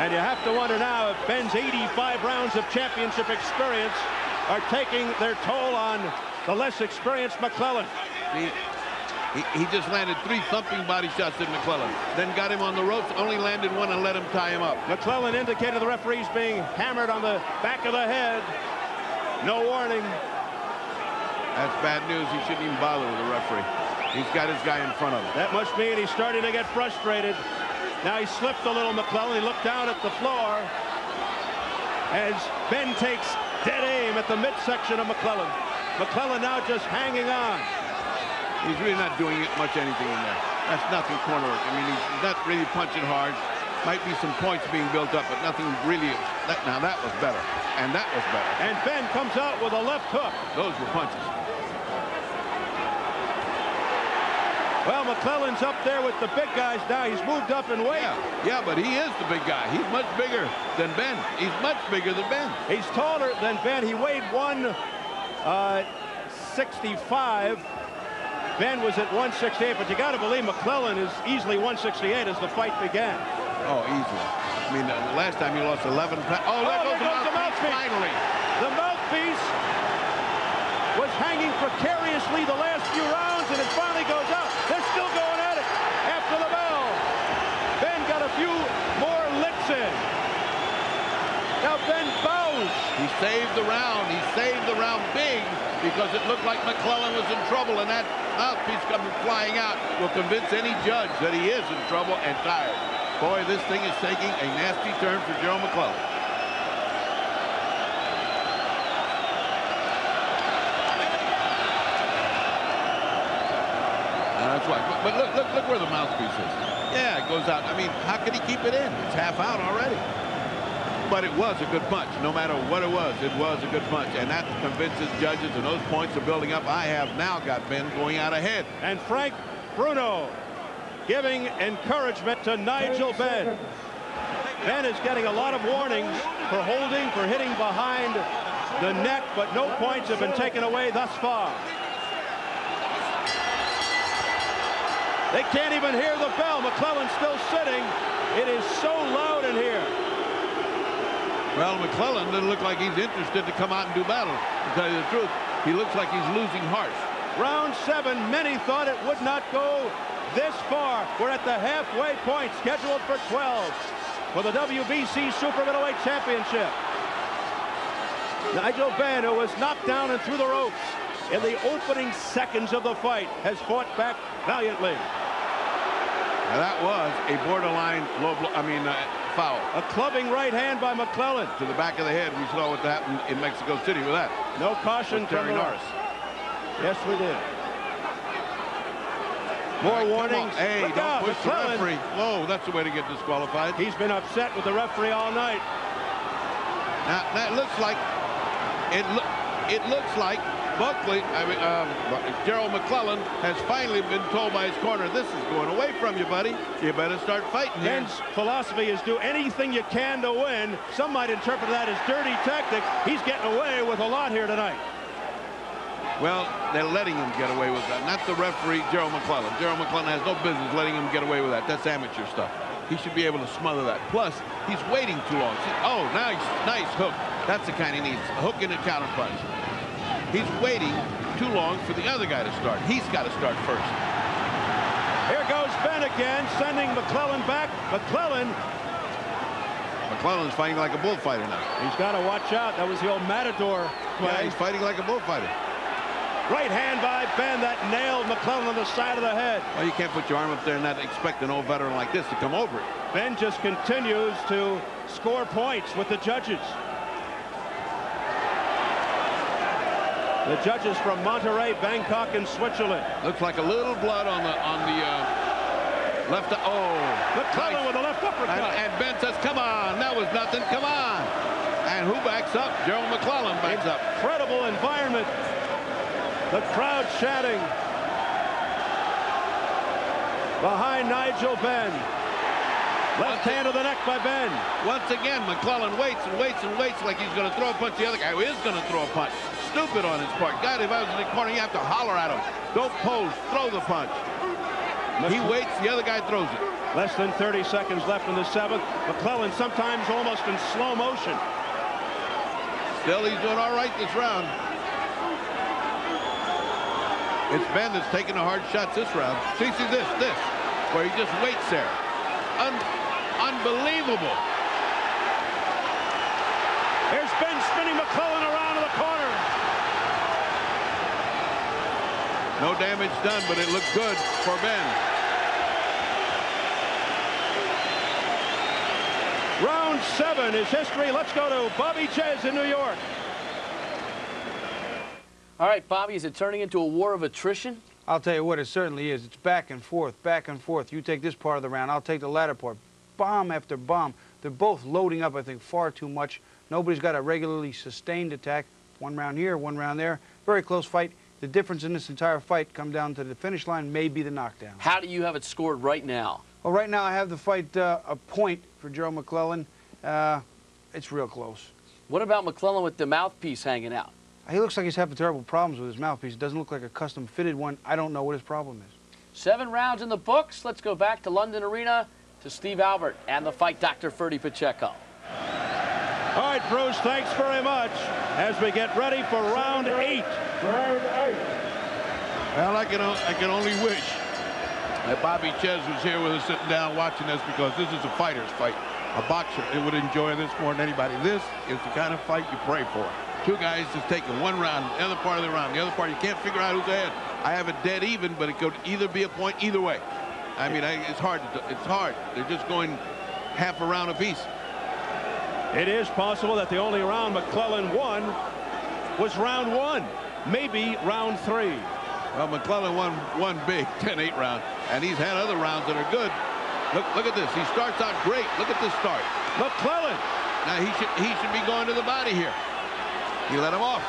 And you have to wonder now if Ben's 85 rounds of championship experience are taking their toll on the less experienced McClellan. He just landed 3 thumping body shots at McClellan. Then got him on the ropes, only landed 1 and let him tie him up. McClellan indicated the referee's being hammered on the back of the head. No warning. That's bad news. He shouldn't even bother with the referee. He's got his guy in front of him. That must mean he's starting to get frustrated. Now he slipped a little, McClellan. He looked down at the floor as Ben takes dead aim at the midsection of McClellan. McClellan now just hanging on. He's really not doing much anything in there. That's nothing corner work. I mean, he's not really punching hard. Might be some points being built up, but nothing really. Now that was better, and that was better. And Ben comes out with a left hook. Those were punches. Well, McClellan's up there with the big guys now. He's moved up in weight. Yeah, but he is the big guy. He's much bigger than Ben. He's much bigger than Ben. He's taller than Ben. He weighed 165. Ben was at 168, but you got to believe McClellan is easily 168 as the fight began. Oh, easily. I mean, last time he lost 11 pounds. Oh, there goes the mouthpiece, finally. The mouthpiece was hanging precariously the last few rounds, and it finally goes out. They're still going at it after the bell. Ben got a few more licks in. Now Ben bows. He saved the round. He saved the round big because it looked like McClellan was in trouble, and that mouthpiece coming flying out will convince any judge that he is in trouble and tired. Boy, this thing is taking a nasty turn for Gerald McClellan. That's right. But look where the mouthpiece is. Yeah, it goes out. I mean, how could he keep it in? It's half out already. But it was a good punch. No matter what it was a good punch. And that convinces judges, and those points are building up. I have now got Ben going out ahead. And Frank Bruno giving encouragement to Nigel Benn. Ben is getting a lot of warnings for holding, for hitting behind the neck, but no points have been taken away thus far. They can't even hear the bell. McClellan's still sitting. It is so loud in here. Well, McClellan doesn't look like he's interested to come out and do battle. To tell you the truth, he looks like he's losing heart. Round 7, many thought it would not go this far. We're at the halfway point, scheduled for 12 for the WBC Super Middleweight Championship. Nigel Benn, who was knocked down and through the ropes in the opening seconds of the fight, has fought back valiantly. Now that was a borderline low blow, foul. A clubbing right hand by McClellan. To the back of the head. We saw what happened in Mexico City with that. No caution from the Norris. Yes, we did. More warnings. Hey, Look don't out, push McClellan. the referee. Whoa, that's the way to get disqualified. He's been upset with the referee all night. Now that looks like it looks like Gerald McClellan has finally been told by his corner, this is going away from you, buddy. You better start fighting here. Ben's philosophy is do anything you can to win. Some might interpret that as dirty tactics. He's getting away with a lot here tonight. Well, they're letting him get away with that. Not the referee, Gerald McClellan. Gerald McClellan has no business letting him get away with that. That's amateur stuff. He should be able to smother that. Plus, he's waiting too long. Oh, nice hook. That's the kind he needs. A hook and a counter punch. He's waiting too long for the other guy to start. He's got to start first. Here goes Ben again, sending McClellan back. McClellan's fighting like a bullfighter now. He's got to watch out. That was the old Matador play. Yeah, he's fighting like a bullfighter. Right hand by Ben that nailed McClellan on the side of the head. Well, you can't put your arm up there and not expect an old veteran like this to come over it. Ben just continues to score points with the judges. The judges from Monterey, Bangkok, and Switzerland. Looks like a little blood on the left. Oh, McClellan nice. with a left uppercut. And Ben says, "Come on, that was nothing. Come on." And who backs up? Gerald McClellan backs up. Incredible environment. The crowd chanting behind Nigel Benn. Left hand to the neck by Ben. Once again, McClellan waits and waits and waits like he's going to throw a punch. The other guy is going to throw a punch. Stupid on his part. God, if I was in the corner, you have to holler at him. Don't pose. Throw the punch. He waits. The other guy throws it. Less than 30 seconds left in the 7th. McClellan sometimes almost in slow motion. Still, he's doing all right this round. It's Ben that's taking the hard shots this round. See this, where he just waits there. Unbelievable. Here's Ben spinning McClellan around in the corner. No damage done, but it looked good for Ben. Round 7 is history. Let's go to Bobby Jez in New York. All right, Bobby, is it turning into a war of attrition? I'll tell you what, it certainly is. It's back and forth, back and forth. You take this part of the round, I'll take the latter part. Bomb after bomb. They're both loading up, I think, far too much. Nobody's got a regularly sustained attack. One round here, one round there. Very close fight. The difference in this entire fight come down to the finish line, may be the knockdown. How do you have it scored right now? Well, right now I have the fight a point for Gerald McClellan. It's real close. What about McClellan with the mouthpiece hanging out? He looks like he's having terrible problems with his mouthpiece. It doesn't look like a custom-fitted one. I don't know what his problem is. 7 rounds in the books. Let's go back to London Arena. to Steve Albert and the fight Dr. Ferdy Pacheco. All right, Bruce, thanks very much as we get ready for round 8. Well, I can only wish that Bobby Ches was here with us sitting down watching this, because this is a fighter's fight. A boxer would enjoy this more than anybody. This is the kind of fight you pray for. Two guys just taking one round, the other part of the round. The other part, you can't figure out who's ahead. I have it dead even, but it could either be a point either way. I mean, it's hard. It's hard. They're just going half a round apiece. It is possible that the only round McClellan won was round 1, maybe round 3. Well, McClellan won one big 10-8 round, and he's had other rounds that are good. Look at this. He starts out great. Look at this start. McClellan. Now he should be going to the body here. He let him off.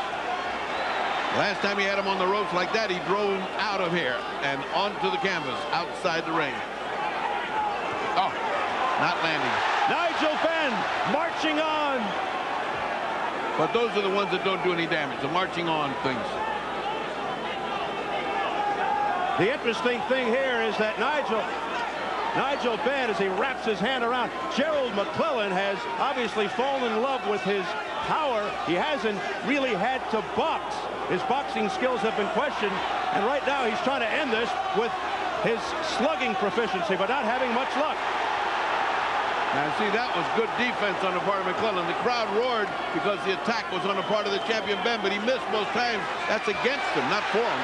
Last time he had him on the ropes like that, he drove him out of here and onto the canvas outside the ring. Oh, not landing. Nigel Benn marching on. But those are the ones that don't do any damage, the marching on things. The interesting thing here is that Nigel Benn, as he wraps his hand around, Gerald McClellan has obviously fallen in love with his power. He hasn't really had to box. His boxing skills have been questioned, and right now he's trying to end this with his slugging proficiency, but not having much luck. Now, see, that was good defense on the part of McClellan. The crowd roared because the attack was on the part of the champion Benn, but he missed most times. That's against him, not for him.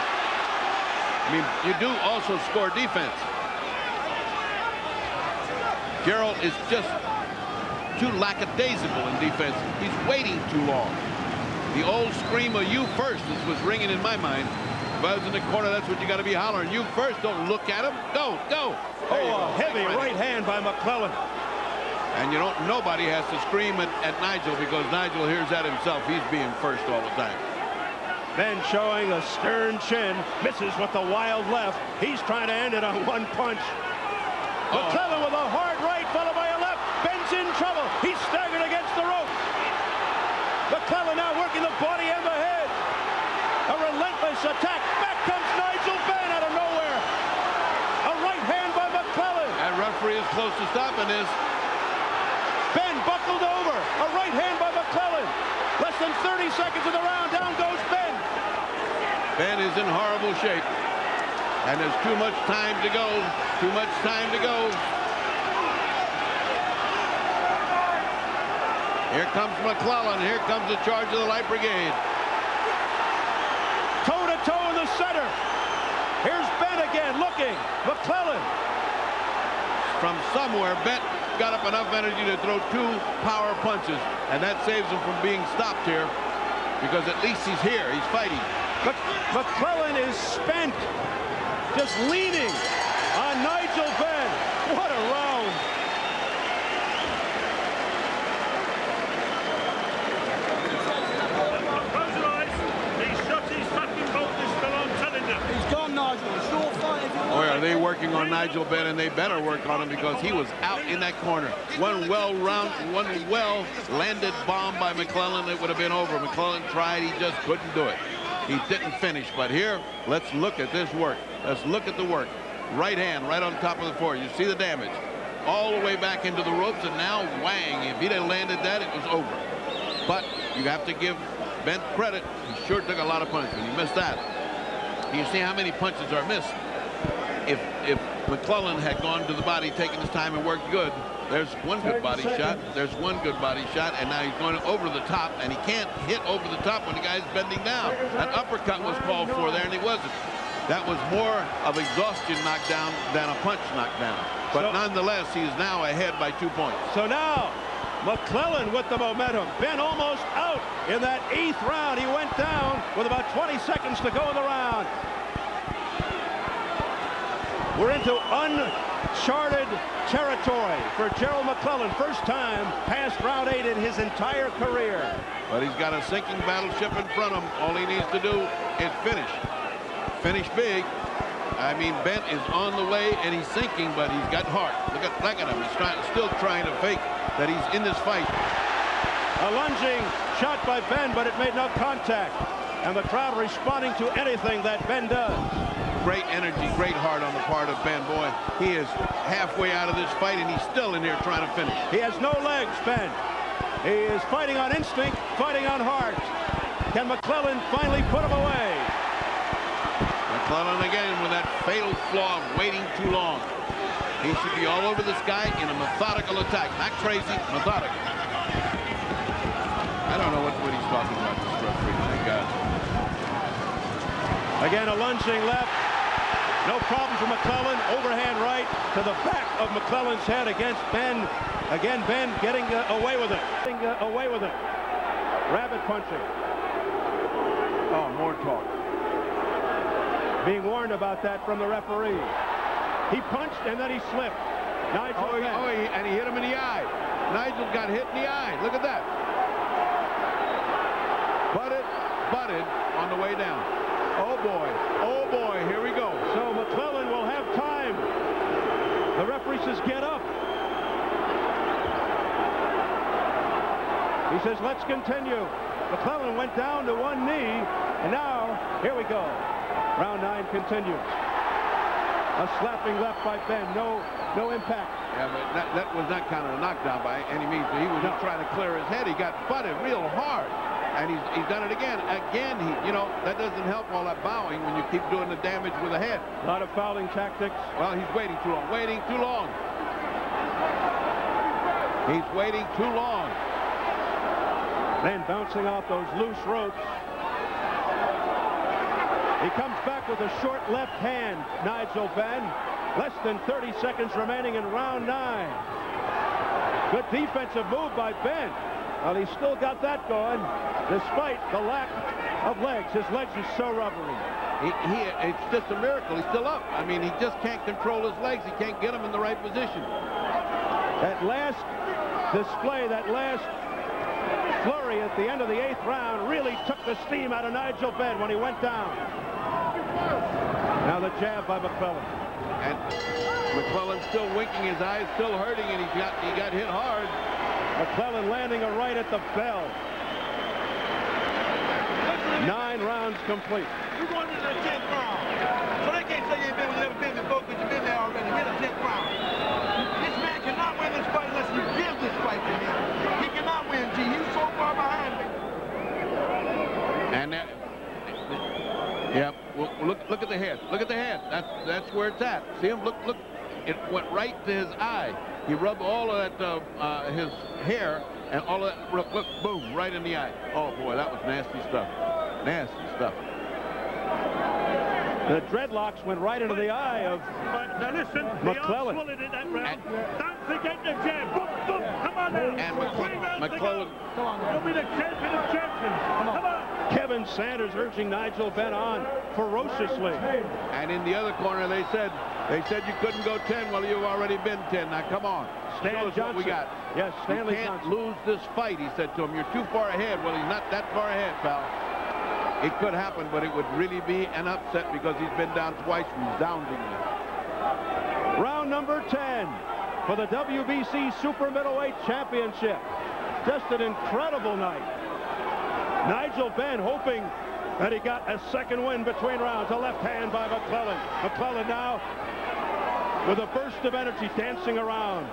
I mean, you do also score defense. Gerald is just too lackadaisical in defense. He's waiting too long. The old scream of "you first" was ringing in my mind. If I was in the corner, that's what you got to be hollering. You first. Don't look at him. Go. There you go. A heavy right hand by McClellan. And nobody has to scream at Nigel, because Nigel hears that himself. He's being first all the time. Benn showing a stern chin, misses with the wild left. He's trying to end it on one punch. McClellan with a hard right followed by a left. Benn's in trouble. He's staggered against the rope. McClellan now working the body and the head. A relentless attack. Back comes Nigel Benn out of nowhere. A right hand by McClellan. That referee is close to stopping this. Benn buckled over. A right hand by McClellan. Less than 30 seconds of the round. Down goes Benn. Benn is in horrible shape. And there's too much time to go. Too much time to go. Here comes McClellan. Here comes the charge of the Light Brigade. Toe-to-toe in the center. Here's Benn again looking. McClellan. From somewhere, Benn got up enough energy to throw 2 power punches. And that saves him from being stopped here, because at least he's here. He's fighting. McClellan is spent. Just leaning on Nigel Benn. What a round. Close your eyes. He shot his fucking bolt this fellow, I'm telling you. He's gone, Nigel. Short fight. Boy, are they working on Nigel Benn, and they better work on him, because he was out in that corner. One well-landed bomb by McClellan, it would have been over. McClellan tried, he just couldn't do it. He didn't finish, but here, let's look at this work. Let's look at the work. Right hand, right on top of the floor. You see the damage. All the way back into the ropes, and now whang. If he'd have landed that, it was over. But you have to give Benn credit. He sure took a lot of punishment. He missed that. You see how many punches are missed. If McClellan had gone to the body, taken his time and worked good, there's one good body shot. There's one good body shot, and now he's going over the top, and he can't hit over the top when the guy's bending down. An uppercut was called for there, and he wasn't. That was more of exhaustion knockdown than a punch knockdown. But nonetheless, he is now ahead by 2 points. So now, McClellan with the momentum. Benn almost out in that 8th round. He went down with about 20 seconds to go in the round. We're into uncharted territory for Gerald McClellan. First time past round 8 in his entire career. But he's got a sinking battleship in front of him. All he needs to do is finish. Finish big. I mean, Benn is on the way, and he's sinking, but he's got heart. Look at him. He's still trying to fake that he's in this fight. A lunging shot by Benn, but it made no contact. And the crowd responding to anything that Benn does. Great energy, great heart on the part of Ben. Boy, he is halfway out of this fight, and he's still in here trying to finish. He has no legs, Ben. He is fighting on instinct, fighting on heart. Can McClellan finally put him away? McClellan again with that fatal flaw of waiting too long. He should be all over this guy in a methodical attack. Not crazy, methodical. I don't know what he's talking about, this referee. Thank God. Again, a lunging left. No problem for McClellan. Overhand right to the back of McClellan's head against Ben. Again, Ben getting away with it. Rabbit punching. Oh, more talk. Being warned about that from the referee. He punched and then he slipped. Nigel Benn. And he hit him in the eye. Nigel got hit in the eye. Look at that. Butted on the way down. Oh boy, here we go. So McClellan will have time. The referee says get up. He says let's continue. McClellan went down to one knee, and now here we go. Round 9 continues. A slapping left by Ben. No impact. Yeah, but that was not kind of a knockdown by any means. He was just trying to clear his head. He got butted real hard. And he's done it again. That doesn't help all that bowing when you keep doing the damage with the head. A lot of fouling tactics. Well, he's waiting too long. He's waiting too long. Then bouncing off those loose ropes. He comes back with a short left hand, Nigel Benn. Less than 30 seconds remaining in round 9. Good defensive move by Ben. Well, he's still got that going, despite the lack of legs. His legs are so rubbery. It's just a miracle. He's still up. I mean, he just can't control his legs. He can't get them in the right position. That last display, that last flurry at the end of the 8th round really took the steam out of Nigel Benn when he went down. Now the jab by McClellan. And McClellan's still winking, his eyes still hurting, and he got hit hard. McClellan landing a right at the bell. 9 rounds complete. We're going into the 10th round. So they can't say you ain't never been before because you've been there already. We're in the 10th round. This man cannot win this fight unless you give this fight to him. He cannot win, G. He's so far behind me. And well, look at the head. Look at the head. That's where it's at. See him? Look. It went right to his eye. He rubbed all of that, his hair, and all of that, look, boom, right in the eye. Oh, boy, that was nasty stuff. Nasty stuff. The dreadlocks went right into the eye of Now listen, McClellan. the arm swallowed in that round. Don't forget the jab. Boom, boom. Come on now. And McClellan. You'll be the champion of champions. Come on. Kevin Sanders urging Nigel Benn on ferociously. And in the other corner, they said you couldn't go 10. Well, you've already been 10. Now, come on. Stan Show us Johnson. what we got. Yes, Stanley You can't Johnson. lose this fight, he said to him. You're too far ahead. Well, he's not that far ahead, pal. It could happen, but it would really be an upset because he's been down twice resoundingly. Round number 10 for the WBC Super Middleweight Championship. Just an incredible night. Nigel Benn hoping that he got a second win between rounds. A left hand by McClellan. McClellan now with a burst of energy dancing around.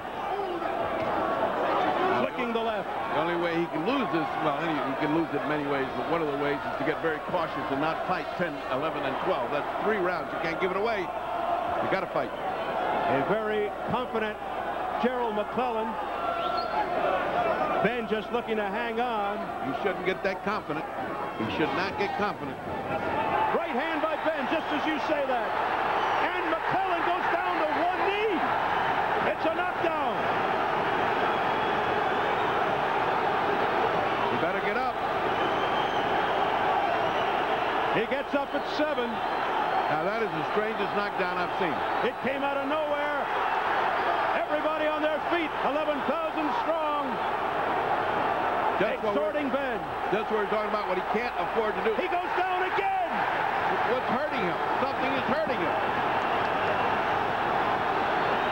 Flicking the left. The only way he can lose this, well, he can lose it many ways, but one of the ways is to get very cautious and not fight 10, 11, and 12. That's 3 rounds. You can't give it away. You got to fight. A very confident Gerald McClellan. Ben just looking to hang on. He shouldn't get that confident. He should not get confident. Right hand by Ben, just as you say that. And McClellan goes down to one knee. It's a knockdown. You better get up. He gets up at 7. Now, that is the strangest knockdown I've seen. It came out of nowhere. Everybody on their feet, 11,000 strong. Exhorting Ben. That's what we're talking about, what he can't afford to do. He goes down again. What's hurting him? Something is hurting him.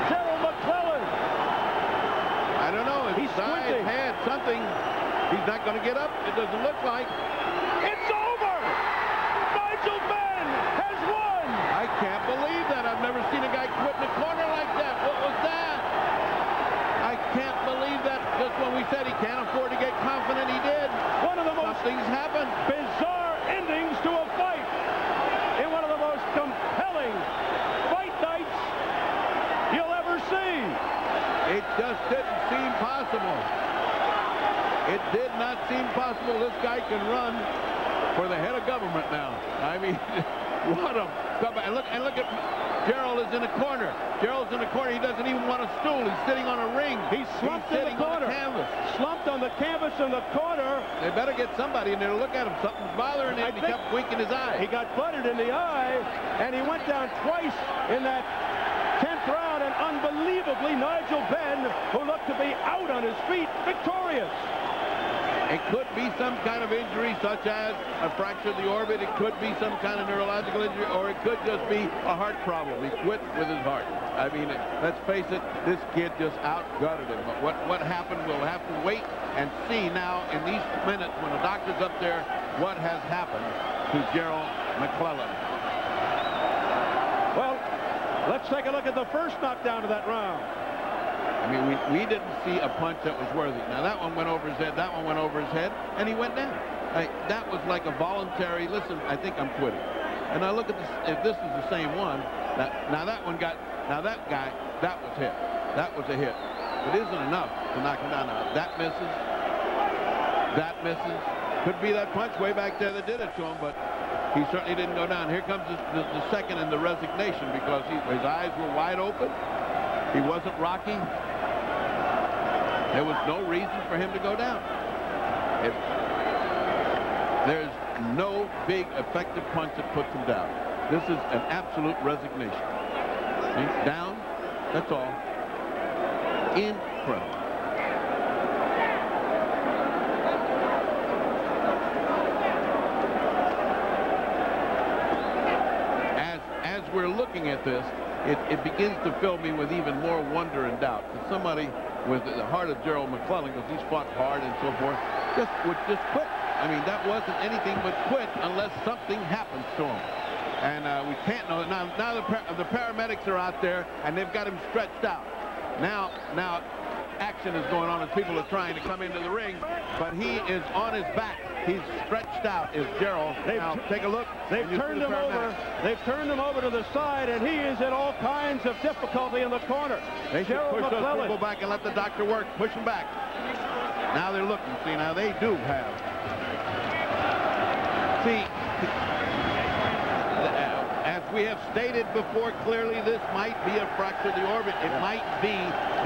Gerald McClellan. I don't know. His He's side, squinting. head, something. He's not going to get up. It doesn't look like. It's over. Nigel Benn has won. I can't believe that. I've never seen a guy quit in a corner like that. What was that? I can't believe that. Just when we said he can't afford to get confident, he did. One of the most things happen. Bizarre endings to a fight in one of the most compelling fight nights you'll ever see. It just didn't seem possible. It did not seem possible. This guy can run for the head of government now. I mean, what a comeback. And look at Gerald is in the corner. Gerald's in the corner. He doesn't even want a stool. He's sitting on a ring. He's slumped in the corner. Slumped on the canvas in the corner. They better get somebody in there to look at him. Something's bothering him. He kept winking his eye. He got butted in the eye, and he went down twice in that 10th round, and unbelievably, Nigel Benn, who looked to be out on his feet, victorious. It could be some kind of injury, such as a fracture of the orbit. It could be some kind of neurological injury, or it could just be a heart problem. He quit with his heart. I mean, let's face it, this kid just outgutted him. But what happened, we'll have to wait and see now in these minutes when the doctor's up there what has happened to Gerald McClellan. Well, let's take a look at the first knockdown of that round. I mean, we didn't see a punch that was worthy. Now, that one went over his head, that one went over his head, and he went down. That was like a voluntary, listen, I think I'm quitting. And I look at this, if this is the same one, now that one got, now that guy, that was hit. That was a hit. It isn't enough to knock him down. Now, that misses. That misses. Could be that punch way back there that did it to him, but he certainly didn't go down. Here comes the second in the resignation because his eyes were wide open. He wasn't rocking. There was no reason for him to go down. There's no big effective punch that puts him down. This is an absolute resignation. He's down. That's all. Incredible. As we're looking at this, it begins to fill me with even more wonder and doubt that somebody with the heart of Gerald McClellan, because he's fought hard and so forth, would just quit. I mean, that wasn't anything but quit unless something happens to him. And we can't know. Now the paramedics are out there, and they've got him stretched out. Now action is going on as people are trying to come into the ring, but he is on his back. He's stretched out, is Gerald. Now, take a look. They've turned him over. They've turned him over to the side, and he is in all kinds of difficulty in the corner. They should push those people back and let the doctor work. Push them back. Now they're looking. See, now they do have. See, as we have stated before, clearly this might be a fracture of the orbit. It might be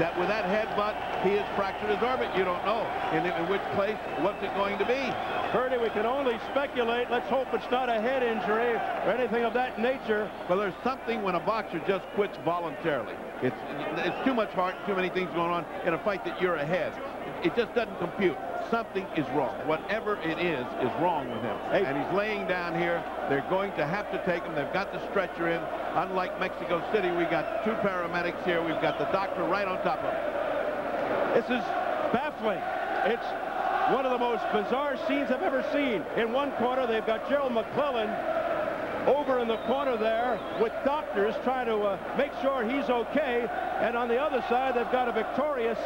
that with that headbutt, he has fractured his orbit. You don't know. In which place, what's it going to be? Bertie, we can only speculate. Let's hope it's not a head injury or anything of that nature. Well, there's something when a boxer just quits voluntarily. It's too much heart, too many things going on in a fight that you're ahead. It just doesn't compute. Something is wrong. Whatever it is wrong with him. Hey. And he's laying down here. They're going to have to take him. They've got the stretcher in. Unlike Mexico City, we got two paramedics here. We've got the doctor right on top of him. This is baffling. It's one of the most bizarre scenes I've ever seen. In one corner, they've got Gerald McClellan over in the corner there with doctors trying to make sure he's okay. And on the other side, they've got a victorious,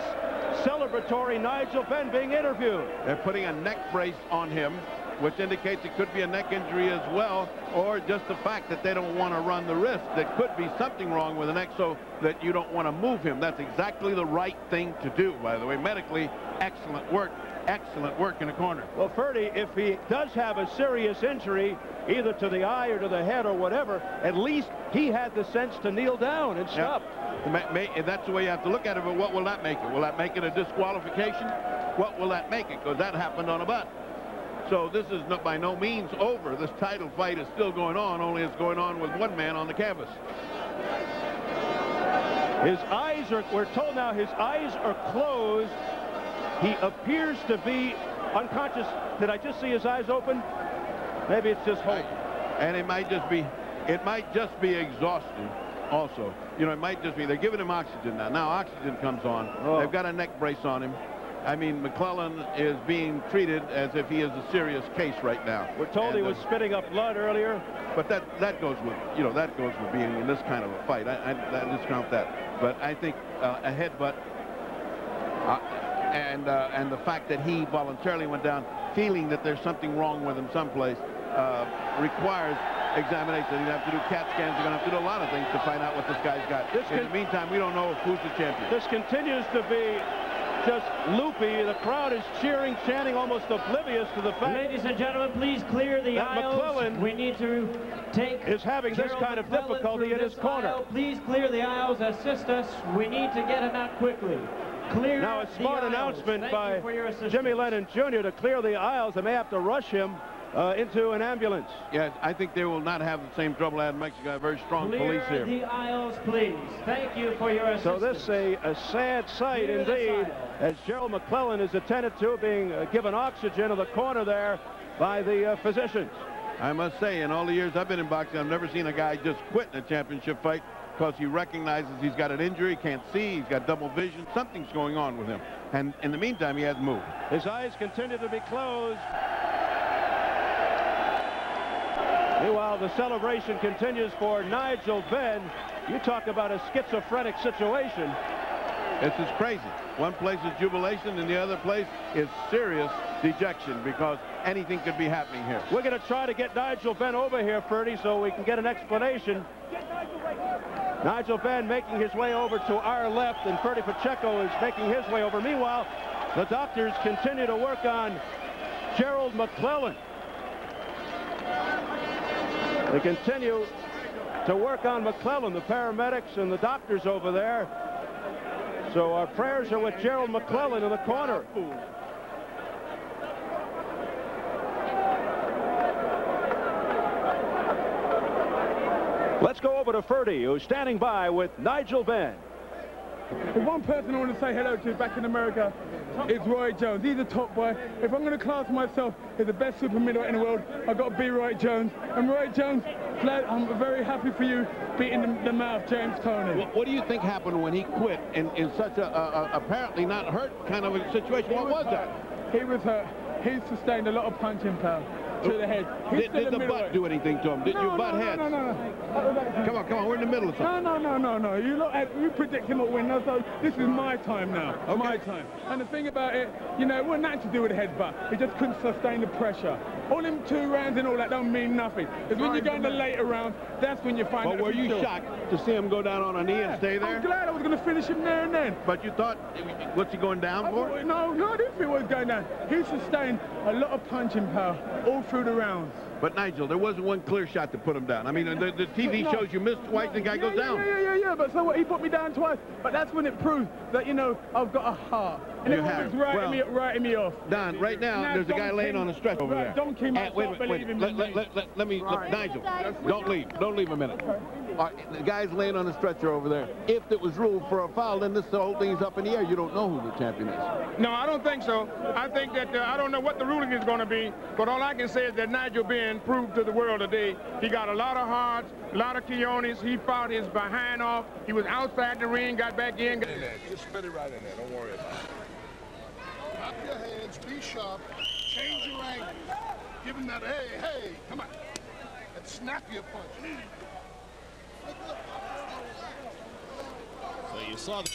celebratory Nigel Benn being interviewed. They're putting a neck brace on him, which indicates it could be a neck injury as well, or just the fact that they don't want to run the risk. There could be something wrong with the neck so that you don't want to move him. That's exactly the right thing to do, by the way. Medically, excellent work. Excellent work in the corner. Well, Ferdy, if he does have a serious injury, either to the eye or to the head or whatever, at least he had the sense to kneel down and stop. And that's the way you have to look at it, but what will that make it? Will that make it a disqualification? What will that make it? Because that happened on a butt. So this is by no means over. This title fight is still going on, only it's going on with one man on the canvas. His eyes are, we're told now, his eyes are closed. He appears to be unconscious. Did I just see his eyes open? Maybe it's just hope. And it might just be exhaustion also. You know, it might just be, they're giving him oxygen now. Now oxygen comes on. Oh. They've got a neck brace on him. I mean, McClellan is being treated as if he is a serious case right now. We're told he was spitting up blood earlier. But that goes with, you know, that goes with being in this kind of a fight. I discount that. But I think a headbutt and the fact that he voluntarily went down feeling that there's something wrong with him someplace requires examination. You're going to have to do CAT scans. You're going to have to do a lot of things to find out what this guy's got. In the meantime, we don't know who's the champion. This continues to be just loopy. The crowd is cheering, chanting, almost oblivious to the fact. Ladies and gentlemen, please clear the aisles. McClellan we need to take is having this kind of difficulty in his corner. Aisle. Please clear the aisles. Assist us. We need to get him out quickly. Clear now a smart announcement by Jimmy Lennon Jr. to clear the aisles. They may have to rush him into an ambulance. Yes, I think they will not have the same trouble as Mexico. Very strong police here. Clear the aisles, please. Thank you for your assistance. So this is a sad sight indeed, as Gerald McClellan is attended to, being given oxygen in the corner there by the physicians. I must say, in all the years I've been in boxing, I've never seen a guy just quit in a championship fight because he recognizes he's got an injury, can't see, he's got double vision. Something's going on with him. And in the meantime, he hasn't moved. His eyes continue to be closed. Meanwhile, the celebration continues for Nigel Benn. You talk about a schizophrenic situation. This is crazy. One place is jubilation and the other place is serious dejection because anything could be happening here. We're going to try to get Nigel Benn over here, Ferdy, so we can get an explanation. Nigel Benn making his way over to our left, and Ferdy Pacheco is making his way over. Meanwhile, the doctors continue to work on Gerald McClellan. They continue to work on McClellan, the paramedics and the doctors over there. So our prayers are with Gerald McClellan in the corner. Let's go over to Ferdy, who's standing by with Nigel Benn. If one person I want to say hello to back in America, it's Roy Jones. He's a top boy. If I'm going to class myself as the best super middleweight in the world, I've got to be Roy Jones. And Roy Jones, I'm very happy for you beating the mouth, James Toney. What do you think happened when he quit in such a apparently not hurt kind of a situation? What was that? He was hurt. He sustained a lot of punching power to the head. Did the butt do anything to him? Did you butt heads? No. Come on, we're in the middle of something. No. You predicting what win. So this is my time now. Okay. My time. And the thing about it, you know, it wasn't nothing to do with the headbutt. He just couldn't sustain the pressure. All them 2 rounds and all that don't mean nothing. It's when you go in the later rounds, that's when you find out. But were you shocked to see him go down on a knee and stay there? I'm glad I was going to finish him there and then. But you thought, what's he going down for? No, I didn't think he was going down. He sustained a lot of punching power all through the rounds. But Nigel, there wasn't one clear shot to put him down. I mean, the TV shows you miss twice, the guy goes down. Yeah, but so what? He put me down twice. But that's when it proves that, you know, I've got a heart. And everyone's writing me off. Don, right now, there's a guy laying on a stretcher over there. Don't keep my wait. Let me, Nigel, don't leave a minute. The guy's laying on a stretcher over there. If it was ruled for a foul, then the whole thing's up in the air. You don't know who the champion is. No, I don't think so. I think that I don't know what the ruling is going to be, but all I can say is that Nigel Benn proved to the world today he got a lot of hearts, a lot of Keonis. He fought his behind off. He was outside the ring, got back in. Just spit it right in there. Don't worry about it. Drop your hands, be sharp, change your angle. Give him that, hey, come on. And snap your punch. So you saw the